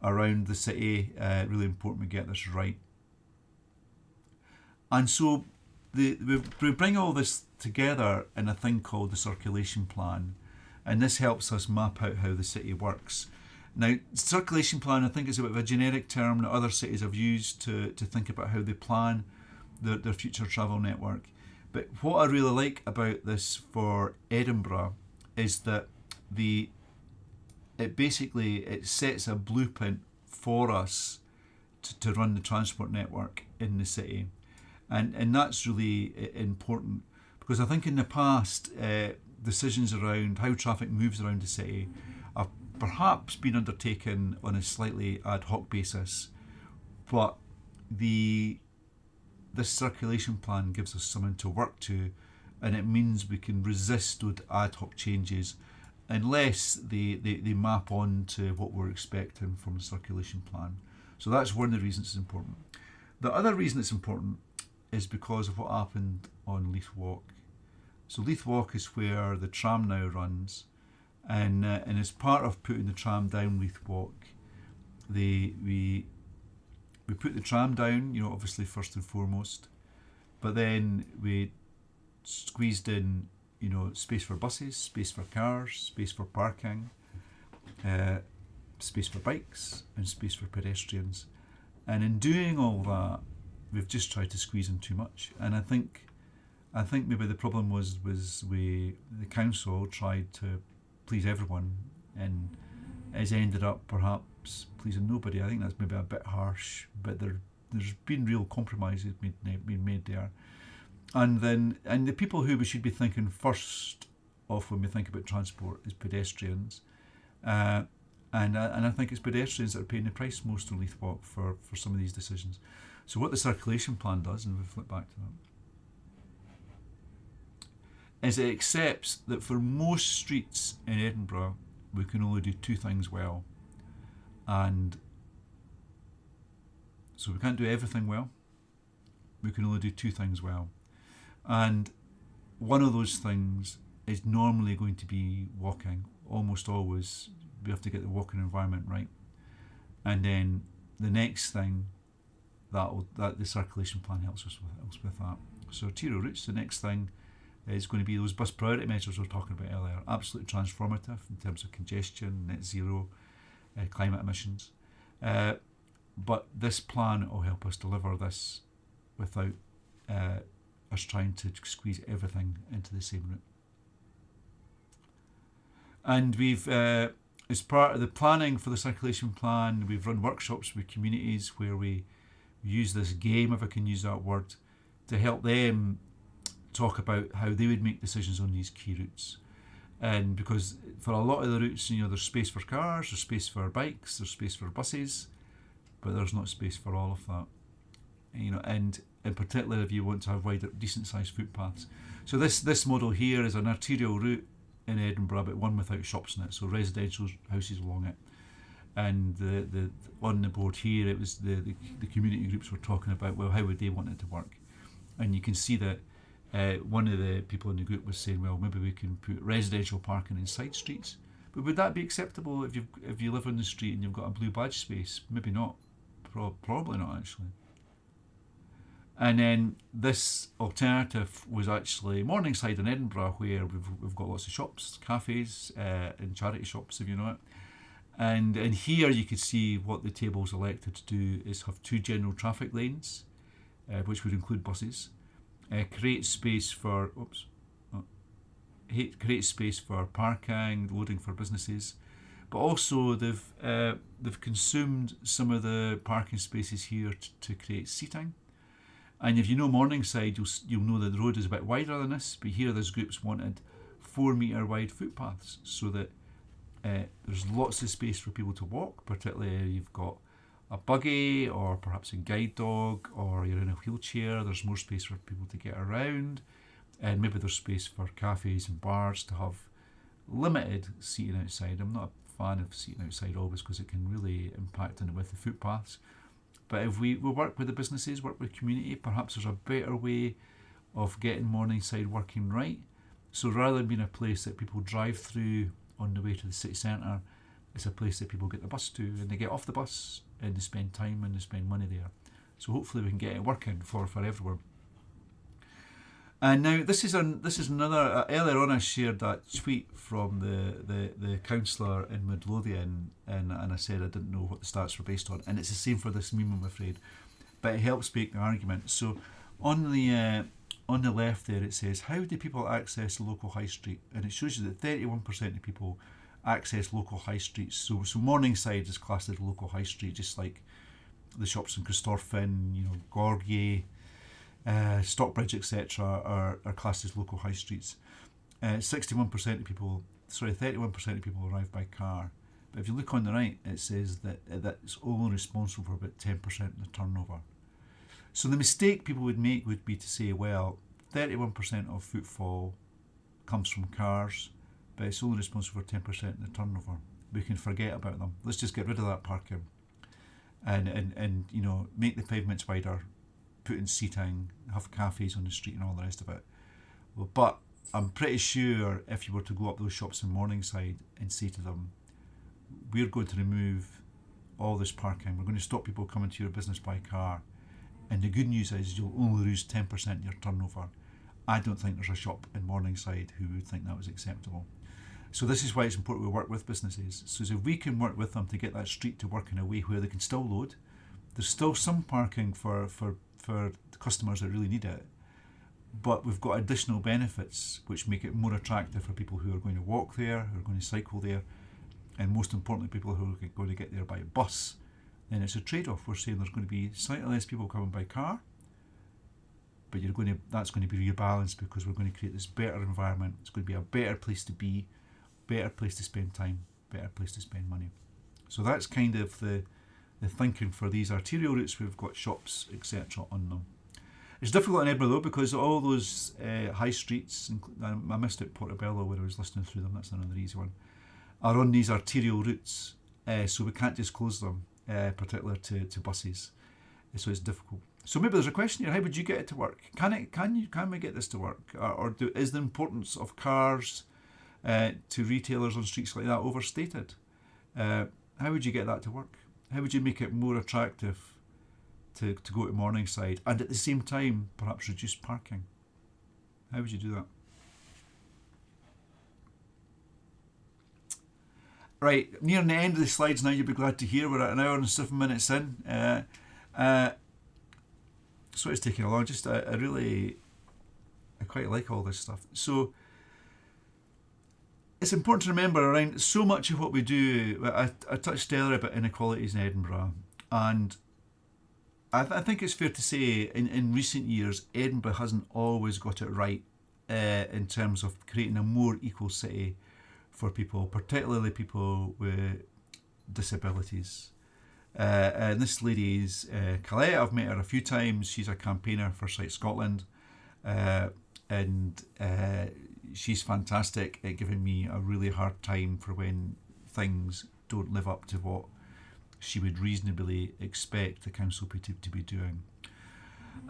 around the city. Really important we get this right. And so we bring all this together in a thing called the circulation plan, and this helps us map out how the city works. Now, circulation plan, I think, is a bit of a generic term that other cities have used to think about how they plan their future travel network. But what I really like about this for Edinburgh is that it sets a blueprint for us to run the transport network in the city. And that's really important, because I think in the past, decisions around how traffic moves around the city have perhaps been undertaken on a slightly ad hoc basis, but this circulation plan gives us something to work to, and it means we can resist those ad hoc changes unless they map on to what we're expecting from the circulation plan. So that's one of the reasons it's important. The other reason it's important is because of what happened on Leith Walk. So Leith Walk is where the tram now runs, and as part of putting the tram down Leith Walk, we put the tram down, obviously first and foremost, but then we squeezed in, space for buses, space for cars, space for parking, space for bikes, and space for pedestrians. And in doing all that, we've just tried to squeeze in too much. And I think maybe the problem was the council tried to please everyone and has ended up perhaps pleasing nobody. I think that's maybe a bit harsh, but there's been real compromises being made there. And the people who we should be thinking first of when we think about transport is pedestrians. And I think it's pedestrians that are paying the price most on Leith Walk for some of these decisions. So what the circulation plan does, and we'll flip back to that, is it accepts that for most streets in Edinburgh, we can only do two things well. And so we can't do everything well. We can only do two things well. And one of those things is normally going to be walking. Almost always, we have to get the walking environment right. And then the next thing, that the circulation plan helps us with that. So arterial routes, the next thing is going to be those bus priority measures we were talking about earlier. Absolutely transformative in terms of congestion, net zero, climate emissions. But this plan will help us deliver this without us trying to squeeze everything into the same route. And we've, as part of the planning for the circulation plan, we've run workshops with communities where we use this game, if I can use that word, to help them talk about how they would make decisions on these key routes. And because for a lot of the routes, there's space for cars, there's space for bikes, there's space for buses, but there's not space for all of that. And in particular, if you want to have wider, decent-sized footpaths. So this model here is an arterial route in Edinburgh, but one without shops in it, so residential houses along it. And the on the board here, it was the community groups were talking about, well, how would they want it to work? And you can see that one of the people in the group was saying, well, maybe we can put residential parking in side streets. But would that be acceptable if you live on the street and you've got a blue badge space? Maybe not. Probably not, actually. And then this alternative was actually Morningside in Edinburgh, where we've got lots of shops, cafes, and charity shops, if you know it. And here you could see what the table's elected to do is have two general traffic lanes, which would include buses, create space for parking, loading for businesses, but also they've consumed some of the parking spaces here to create seating. And if you know Morningside, you'll know that the road is a bit wider than this, but here those groups wanted 4 metre wide footpaths so that there's lots of space for people to walk, particularly if you've got a buggy or perhaps a guide dog or you're in a wheelchair. There's more space for people to get around, and maybe there's space for cafes and bars to have limited seating outside. I'm not a fan of seating outside always because it can really impact on the width of footpaths. But if we work with the businesses, work with the community, perhaps there's a better way of getting Morningside working right. So rather than being a place that people drive through on the way to the city centre, It's a place that people get the bus to, and they get off the bus, and they spend time and they spend money there. So hopefully we can get it working for everyone. And now this is another. Earlier on, I shared that tweet from the councillor in Midlothian, and I said I didn't know what the stats were based on, and it's the same for this meme, I'm afraid, but it helps make the argument. So on the left there, it says, how do people access the local high street? And it shows you that 31% of people access local high streets. So Morningside is classed as a local high street, just like the shops in Corstorphine, Gorgie, Stockbridge, etc. are classed as local high streets. 31% of people arrive by car. But if you look on the right, it says that it's only responsible for about 10% of the turnover. So the mistake people would make would be to say, well, 31% of footfall comes from cars, but it's only responsible for 10% of the turnover. We can forget about them. Let's just get rid of that parking, and make the pavements wider, put in seating, have cafes on the street, and all the rest of it. Well, but I'm pretty sure if you were to go up those shops in Morningside and say to them, we're going to remove all this parking, we're going to stop people coming to your business by car, and the good news is you'll only lose 10% of your turnover. I don't think there's a shop in Morningside who would think that was acceptable. So this is why it's important we work with businesses. So if we can work with them to get that street to work in a way where they can still load, there's still some parking for customers that really need it, but we've got additional benefits which make it more attractive for people who are going to walk there, who are going to cycle there, and most importantly people who are going to get there by bus. Then it's a trade-off. We're saying there's going to be slightly less people coming by car, but that's going to be rebalanced because we're going to create this better environment. It's going to be a better place to be, better place to spend time, better place to spend money. So that's kind of the thinking for these arterial routes. We've got shops, etc. on them. It's difficult in Edinburgh though, because all those high streets, I missed out Portobello when I was listening through them, that's another easy one, are on these arterial routes, so we can't just close them, particularly to buses. So it's difficult. So maybe there's a question here: how would you get it to work? Can we get this to work, or is the importance of cars to retailers on streets like that overstated? How would you get that to work? How would you make it more attractive to go to Morningside, and at the same time perhaps reduce parking? How would you do that? Right, nearing the end of the slides now, you'll be glad to hear we're at an hour and 7 minutes in. So it's taking along. Just I quite like all this stuff. So it's important to remember around so much of what we do. I touched earlier about inequalities in Edinburgh, and I think it's fair to say in recent years Edinburgh hasn't always got it right in terms of creating a more equal city for people, particularly people with disabilities. And this lady is Cllr. I've met her a few times. She's a campaigner for Sight Scotland, and she's fantastic at giving me a really hard time for when things don't live up to what she would reasonably expect the council to be doing.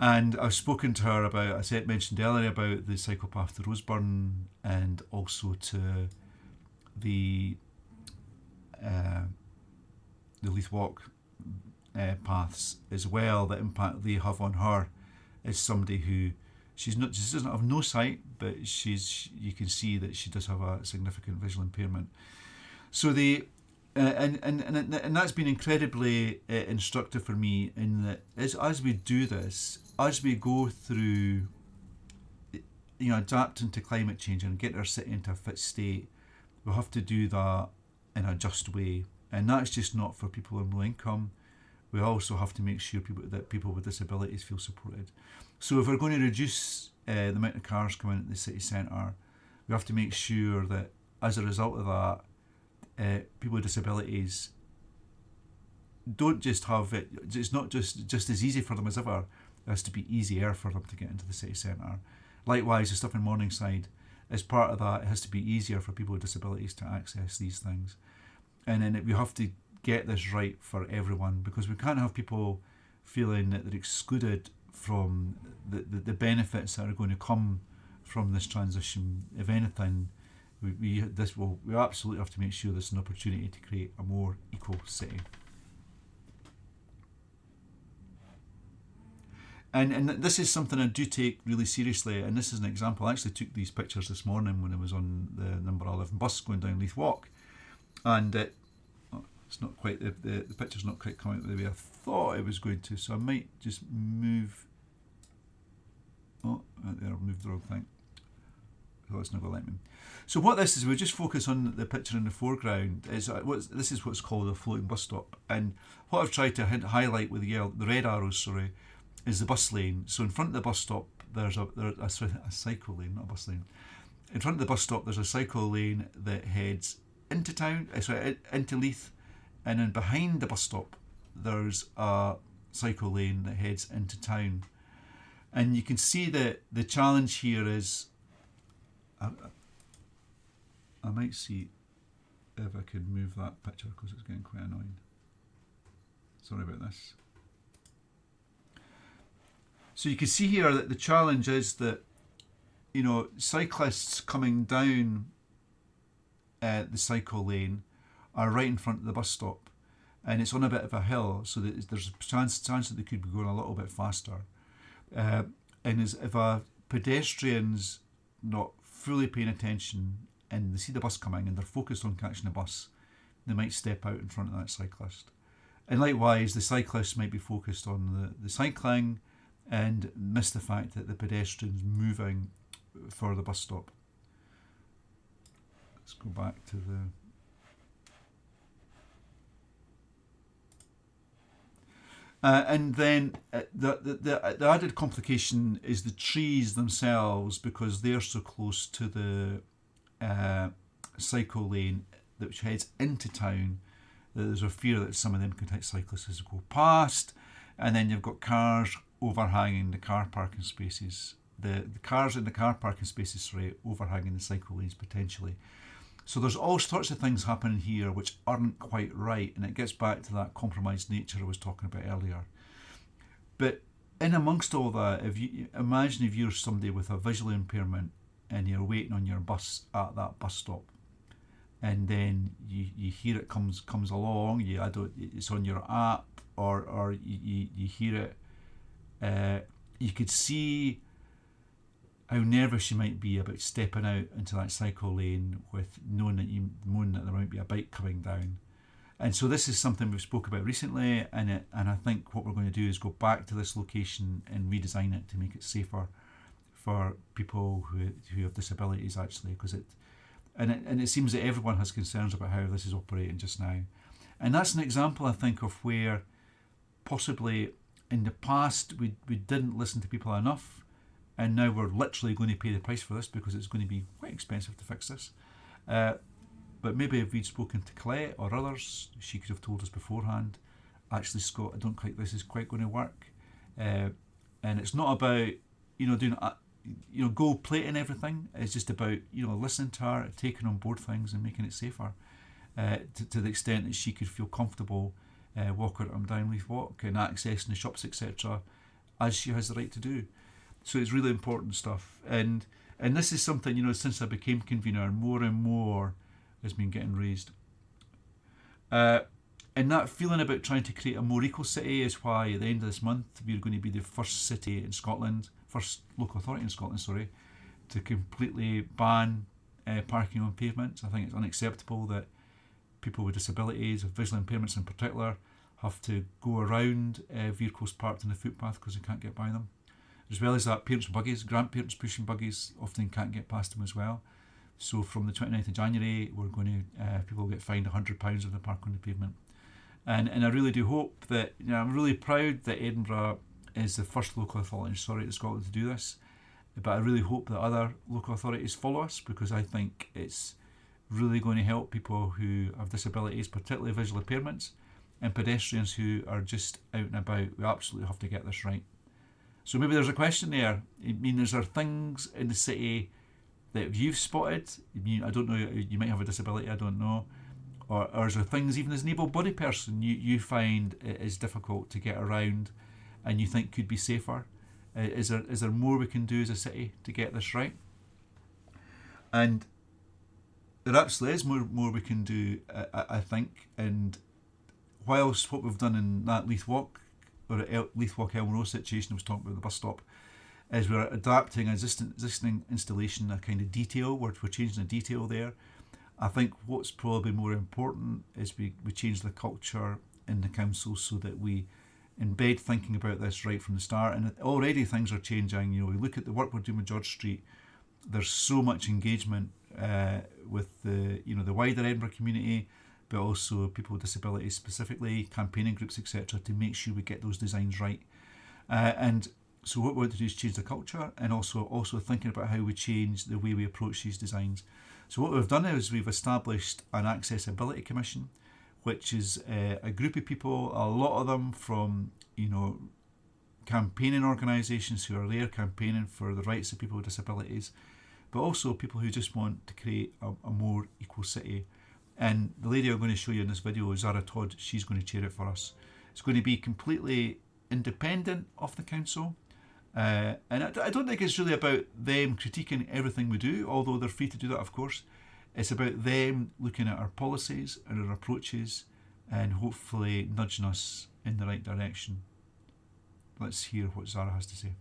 And I've spoken to her about, mentioned earlier about the cyclepath to Roseburn, and also to the Leith Walk paths as well, the impact they have on her as somebody who she doesn't have no sight, but you can see that she does have a significant visual impairment. So and that's been incredibly instructive for me, in that as we do this, as we go through adapting to climate change and get our city into a fit state, we'll have to do that in a just way, and that's just not for people on low income. We also have to make sure that people with disabilities feel supported. So if we're going to reduce the amount of cars coming into the city centre, we have to make sure that as a result of that, people with disabilities don't just have it, it's not just as easy for them as ever, it has to be easier for them to get into the city centre. Likewise, the stuff in Morningside, as part of that, it has to be easier for people with disabilities to access these things. And then we have to get this right for everyone, because we can't have people feeling that they're excluded from the benefits that are going to come from this transition. If anything, we absolutely have to make sure there's an opportunity to create a more equal city. And this is something I do take really seriously, and this is an example. I actually took these pictures this morning when I was on the number 11 bus going down Leith Walk, and it's not quite, the picture's not quite coming out the way I thought it was going to, so I might just move. Oh, right there, I've moved the wrong thing. Oh, it's not going to let me. So what this is, we just focus on the picture in the foreground. This is what's called a floating bus stop, and what I've tried to highlight with the red arrows, is the bus lane. So in front of the bus stop, there's a cycle lane, not a bus lane. In front of the bus stop, there's a cycle lane that heads into town, into Leith, and then behind the bus stop, there's a cycle lane that heads into town. And you can see that the challenge here is, I might see if I could move that picture because it's getting quite annoying. Sorry about this. So you can see here that the challenge is that, cyclists coming down the cycle lane are right in front of the bus stop, and it's on a bit of a hill, so that there's a chance that they could be going a little bit faster. And if a pedestrian's not fully paying attention and they see the bus coming and they're focused on catching the bus, they might step out in front of that cyclist. And likewise, the cyclist might be focused on the cycling and miss the fact that the pedestrian's moving for the bus stop. Let's go back to the... and then the added complication is the trees themselves, because they're so close to the cycle lane which heads into town that there's a fear that some of them could hit cyclists as they go past, and then you've got cars overhanging the car parking spaces. The cars in the car parking spaces, overhanging the cycle lanes potentially. So there's all sorts of things happening here which aren't quite right, and it gets back to that compromised nature I was talking about earlier. But in amongst all that, imagine if you're somebody with a visual impairment and you're waiting on your bus at that bus stop, and then you hear it comes along. It's on your app, or you hear it. You could see how nervous you might be about stepping out into that cycle lane with knowing that there might be a bike coming down. And so this is something we've spoke about recently, and I think what we're going to do is go back to this location and redesign it to make it safer for people who have disabilities, actually, because it seems that everyone has concerns about how this is operating just now. And that's an example, I think, of where possibly in the past we didn't listen to people enough, and now we're literally going to pay the price for this because it's going to be quite expensive to fix this. But maybe if we'd spoken to Cllr or others, she could have told us beforehand, actually, Scott, I don't think this is quite going to work. And it's not about, doing, gold plating everything. It's just about, listening to her, taking on board things and making it safer to the extent that she could feel comfortable walking up and down Leith Walk and accessing the shops, etc., as she has the right to do. So it's really important stuff. And this is something, since I became convener, more and more has been getting raised. And that feeling about trying to create a more equal city is why at the end of this month we're going to be the first city in Scotland, first local authority in Scotland, to completely ban parking on pavements. I think it's unacceptable that people with disabilities, with visual impairments in particular, have to go around vehicles parked on the footpath because they can't get by them. As well as that, parents with buggies, grandparents pushing buggies often can't get past them as well. So from the 29th of January, we're going to people will get fined £100 if they park on the pavement. And I really do hope that, I'm really proud that Edinburgh is the first local authority in Scotland to do this. But I really hope that other local authorities follow us, because I think it's really going to help people who have disabilities, particularly visual impairments, and pedestrians who are just out and about. We absolutely have to get this right. So maybe there's a question there. Is there things in the city that you've spotted? I don't know, you might have a disability, I don't know. Or is there things, even as an able-bodied person, you find it is difficult to get around and you think could be safer? Is there more we can do as a city to get this right? And there absolutely is more we can do, I think. And whilst what we've done in that Leith Walk Elmroe situation I was talking about, the bus stop, is we're adapting an existing installation, a kind of detail, we're changing the detail there. I think what's probably more important is we change the culture in the council so that we embed thinking about this right from the start. And already things are changing. We look at the work we're doing with George Street. There's so much engagement with the wider Edinburgh community, but also people with disabilities specifically, campaigning groups, etc., to make sure we get those designs right. And so what we want to do is change the culture, and also thinking about how we change the way we approach these designs. So what we've done is we've established an accessibility commission, which is a group of people, a lot of them from campaigning organisations who are there campaigning for the rights of people with disabilities, but also people who just want to create a more equal city. And the lady I'm going to show you in this video is Zara Todd. She's going to chair it for us. It's going to be completely independent of the council. And I don't think it's really about them critiquing everything we do, although they're free to do that, of course. It's about them looking at our policies and our approaches and hopefully nudging us in the right direction. Let's hear what Zara has to say.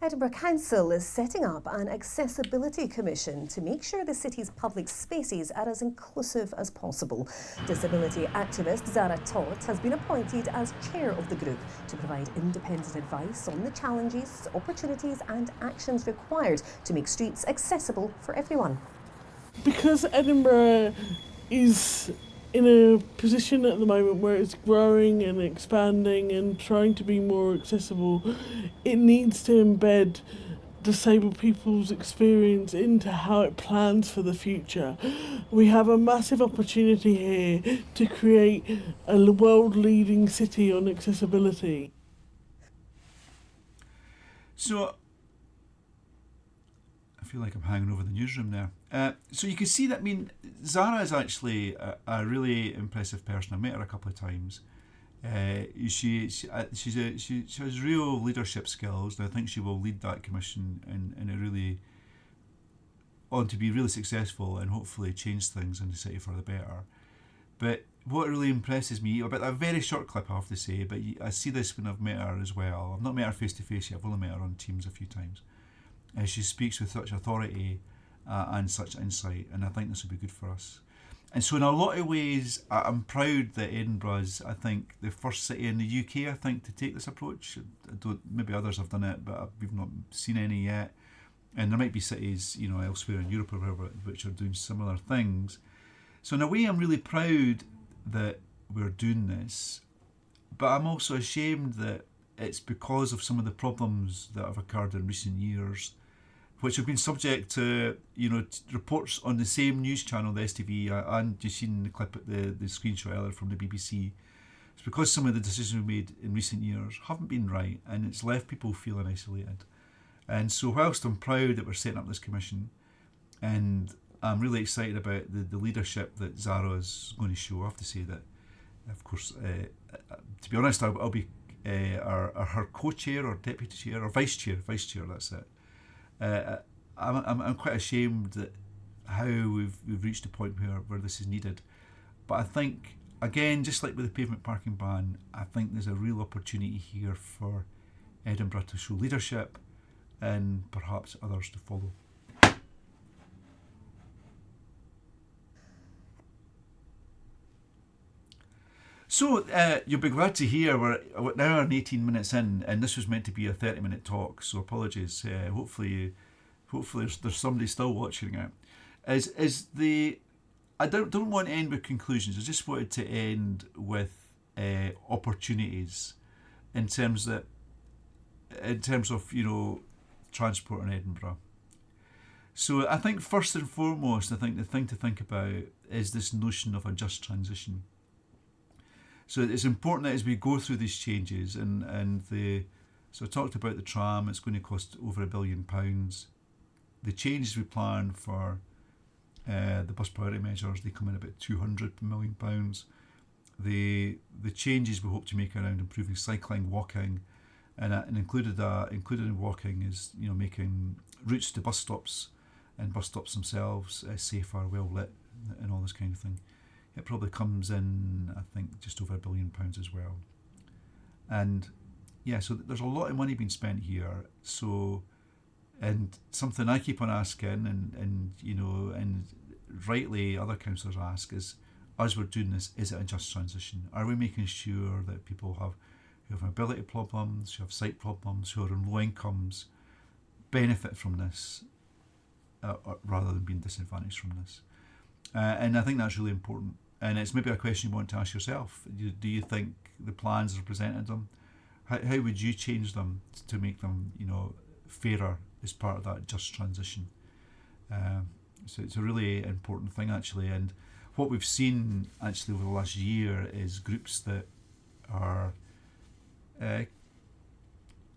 Edinburgh Council is setting up an accessibility commission to make sure the city's public spaces are as inclusive as possible. Disability activist Zara Todd has been appointed as chair of the group to provide independent advice on the challenges, opportunities and actions required to make streets accessible for everyone. Because Edinburgh is in a position at the moment where it's growing and expanding and trying to be more accessible, it needs to embed disabled people's experience into how it plans for the future. We have a massive opportunity here to create a world-leading city on accessibility. So, I feel like I'm hanging over the newsroom there. So you can see that, Zara is actually a really impressive person. I've met her a couple of times. She has real leadership skills, and I think she will lead that commission to be really successful and hopefully change things in the city for the better. But what really impresses me about that very short clip, I have to say, but I see this when I've met her as well. I've not met her face to face yet. I've only met her on Teams a few times. She speaks with such authority and such insight, and I think this will be good for us. And so in a lot of ways, I'm proud that Edinburgh is, I think, the first city in the UK, I think, to take this approach. Maybe others have done it, but we've not seen any yet. And there might be cities, elsewhere in Europe or wherever, which are doing similar things. So in a way, I'm really proud that we're doing this, but I'm also ashamed that it's because of some of the problems that have occurred in recent years, which have been subject to, reports on the same news channel, the STV, and you've seen the clip at the screenshot earlier from the BBC. It's because some of the decisions we made in recent years haven't been right, and it's left people feeling isolated. And so whilst I'm proud that we're setting up this commission, and I'm really excited about the leadership that Zara is going to show, I have to say that, of course, to be honest, I'll be her co-chair or deputy chair or vice chair, that's it. I'm quite ashamed that how we've reached a point where this is needed. But I think, again, just like with the pavement parking ban, I think there's a real opportunity here for Edinburgh to show leadership and perhaps others to follow. So you'll be glad to hear we're now 18 minutes in, and this was meant to be a 30-minute talk, so apologies. Hopefully there's somebody still watching it. I don't want to end with conclusions. I just wanted to end with opportunities in terms of transport in Edinburgh. So I think first and foremost, the thing to think about is this notion of a just transition. So it's important that as we go through these changes, so I talked about the tram, it's going to cost over £1 billion. The changes we plan for the bus priority measures, they come in about £200 million. The changes we hope to make around improving cycling, walking, and included in walking is making routes to bus stops and bus stops themselves safer, well lit, and all this kind of thing. It probably comes in, I think, just over £1 billion as well. And yeah, so there's a lot of money being spent here. So, and something I keep on asking, and rightly other councillors ask is, as we're doing this, is it a just transition? Are we making sure that people who have mobility problems, who have sight problems, who are on low incomes, benefit from this, rather than being disadvantaged from this? And I think that's really important. And it's maybe a question you want to ask yourself. Do you think the plans as presented them, how would you change them to make them, fairer as part of that just transition? So it's a really important thing, actually. And what we've seen actually over the last year is groups that are,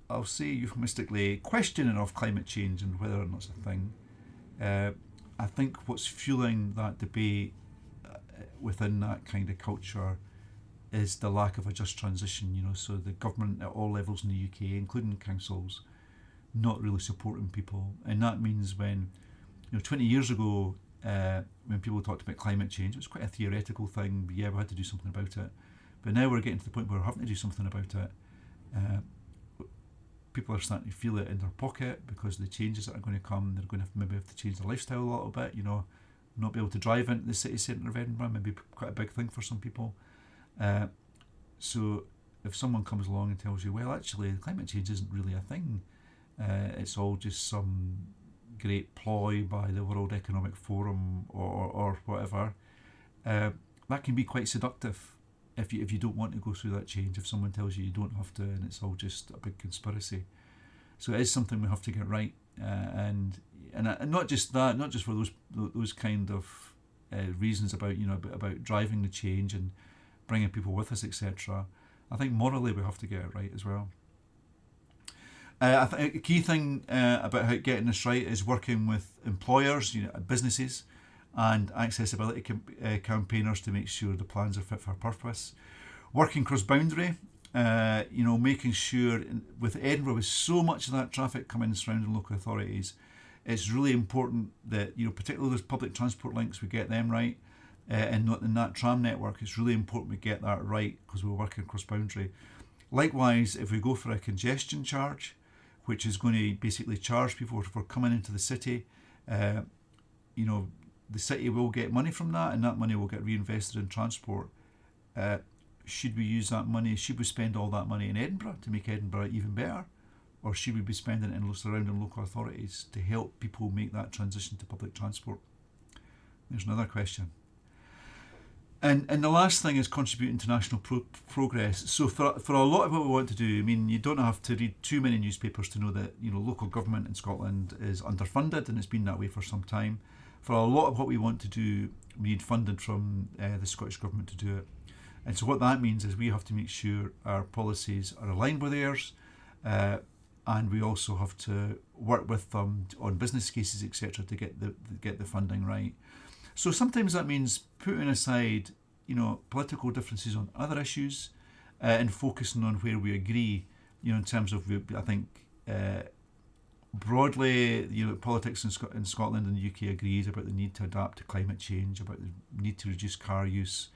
I'll say euphemistically, questioning of climate change and whether or not it's a thing. I think what's fueling that debate within that kind of culture is the lack of a just transition, so the government at all levels in the UK, including councils, not really supporting people. And that means when, 20 years ago, when people talked about climate change, it was quite a theoretical thing, but yeah, we had to do something about it. But now we're getting to the point where we're having to do something about it. People are starting to feel it in their pocket because of the changes that are going to come. They're going to maybe have to change their lifestyle a little bit, not be able to drive into the city centre of Edinburgh, maybe quite a big thing for some people. So if someone comes along and tells you, well, actually, climate change isn't really a thing, it's all just some great ploy by the World Economic Forum or whatever, that can be quite seductive if you don't want to go through that change. If someone tells you don't have to and it's all just a big conspiracy. So it is something we have to get right, and not just that, not just for those kind of reasons about about driving the change and bringing people with us, etc. I think morally we have to get it right as well. I think a key thing about getting this right is working with employers, businesses, and accessibility campaigners to make sure the plans are fit for purpose. Working cross-boundary, making sure with Edinburgh, with so much of that traffic coming surrounding local authorities, it's really important that, particularly those public transport links, we get them right. And not in that tram network, it's really important we get that right because we're working cross-boundary. Likewise, if we go for a congestion charge, which is going to basically charge people for coming into the city, the city will get money from that, and that money will get reinvested in transport. Should we use that money? Should we spend all that money in Edinburgh to make Edinburgh even better? Or should we be spending it in surrounding local authorities to help people make that transition to public transport? There's another question. And the last thing is contributing to national progress. So for a lot of what we want to do, you don't have to read too many newspapers to know that local government in Scotland is underfunded, and it's been that way for some time. For a lot of what we want to do, we need funding from the Scottish Government to do it. And so what that means is we have to make sure our policies are aligned with theirs, and we also have to work with them on business cases, etc., to get the funding right. So sometimes that means putting aside, political differences on other issues, and focusing on where we agree, in terms of, I think, broadly, politics in Scotland and the UK agrees about the need to adapt to climate change, about the need to reduce car use,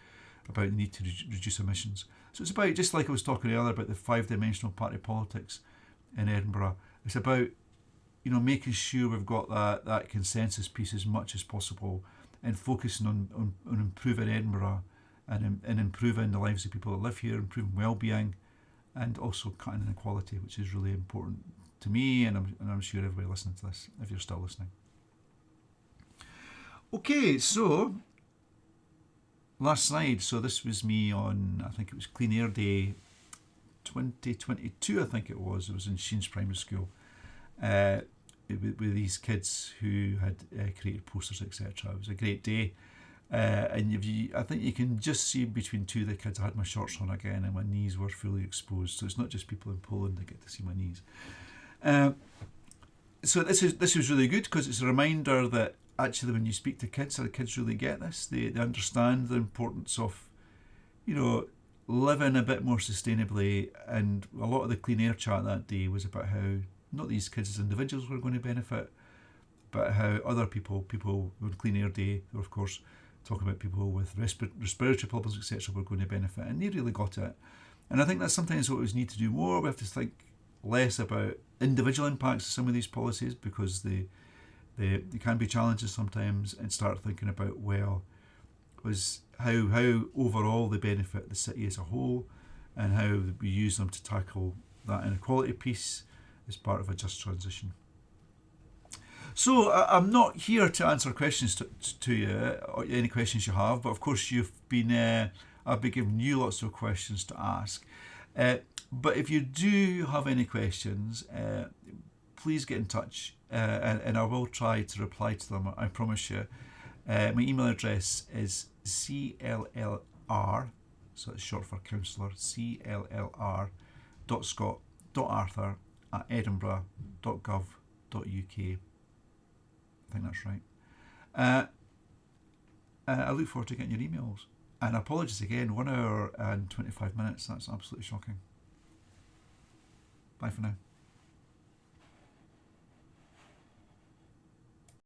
about the need to reduce emissions. So it's about, just like I was talking earlier about the 5-dimensional party politics in Edinburgh, it's about, making sure we've got that consensus piece as much as possible, and focusing on improving Edinburgh and improving the lives of people that live here, improving well-being, and also cutting inequality, which is really important to me, and I'm sure everybody listening to this, if you're still listening. Okay, so last slide. So this was me on, I think it was Clean Air Day 2022, I think it was. It was in Sheens Primary School. With these kids who had created posters, etc. It was a great day, and I think you can just see between two of the kids, I had my shorts on again and my knees were fully exposed, so it's not just people in Poland that get to see my knees. So this was really good because it's a reminder that actually when you speak to kids, the kids really get this. They understand the importance of living a bit more sustainably, and a lot of the Clean Air chat that day was about how not these kids as individuals were going to benefit, but how other people with Clean Air Day, were of course talking about people with respiratory problems, etc., were going to benefit, and they really got it. And I think that's sometimes what we need to do more. We have to think less about individual impacts of some of these policies, because they can be challenges sometimes, and start thinking about, well, was how overall they benefit the city as a whole, and how we use them to tackle that inequality piece as part of a just transition. So I'm not here to answer questions to you, or any questions you have, but of course I've been giving you lots of questions to ask. But if you do have any questions, please get in touch, and I will try to reply to them, I promise you. My email address is cllr, so it's short for councillor, cllr.scott.arthur@edinburgh.gov.uk. I think that's right. I look forward to getting your emails. And apologies again, 1 hour and 25 minutes, that's absolutely shocking. Bye for now.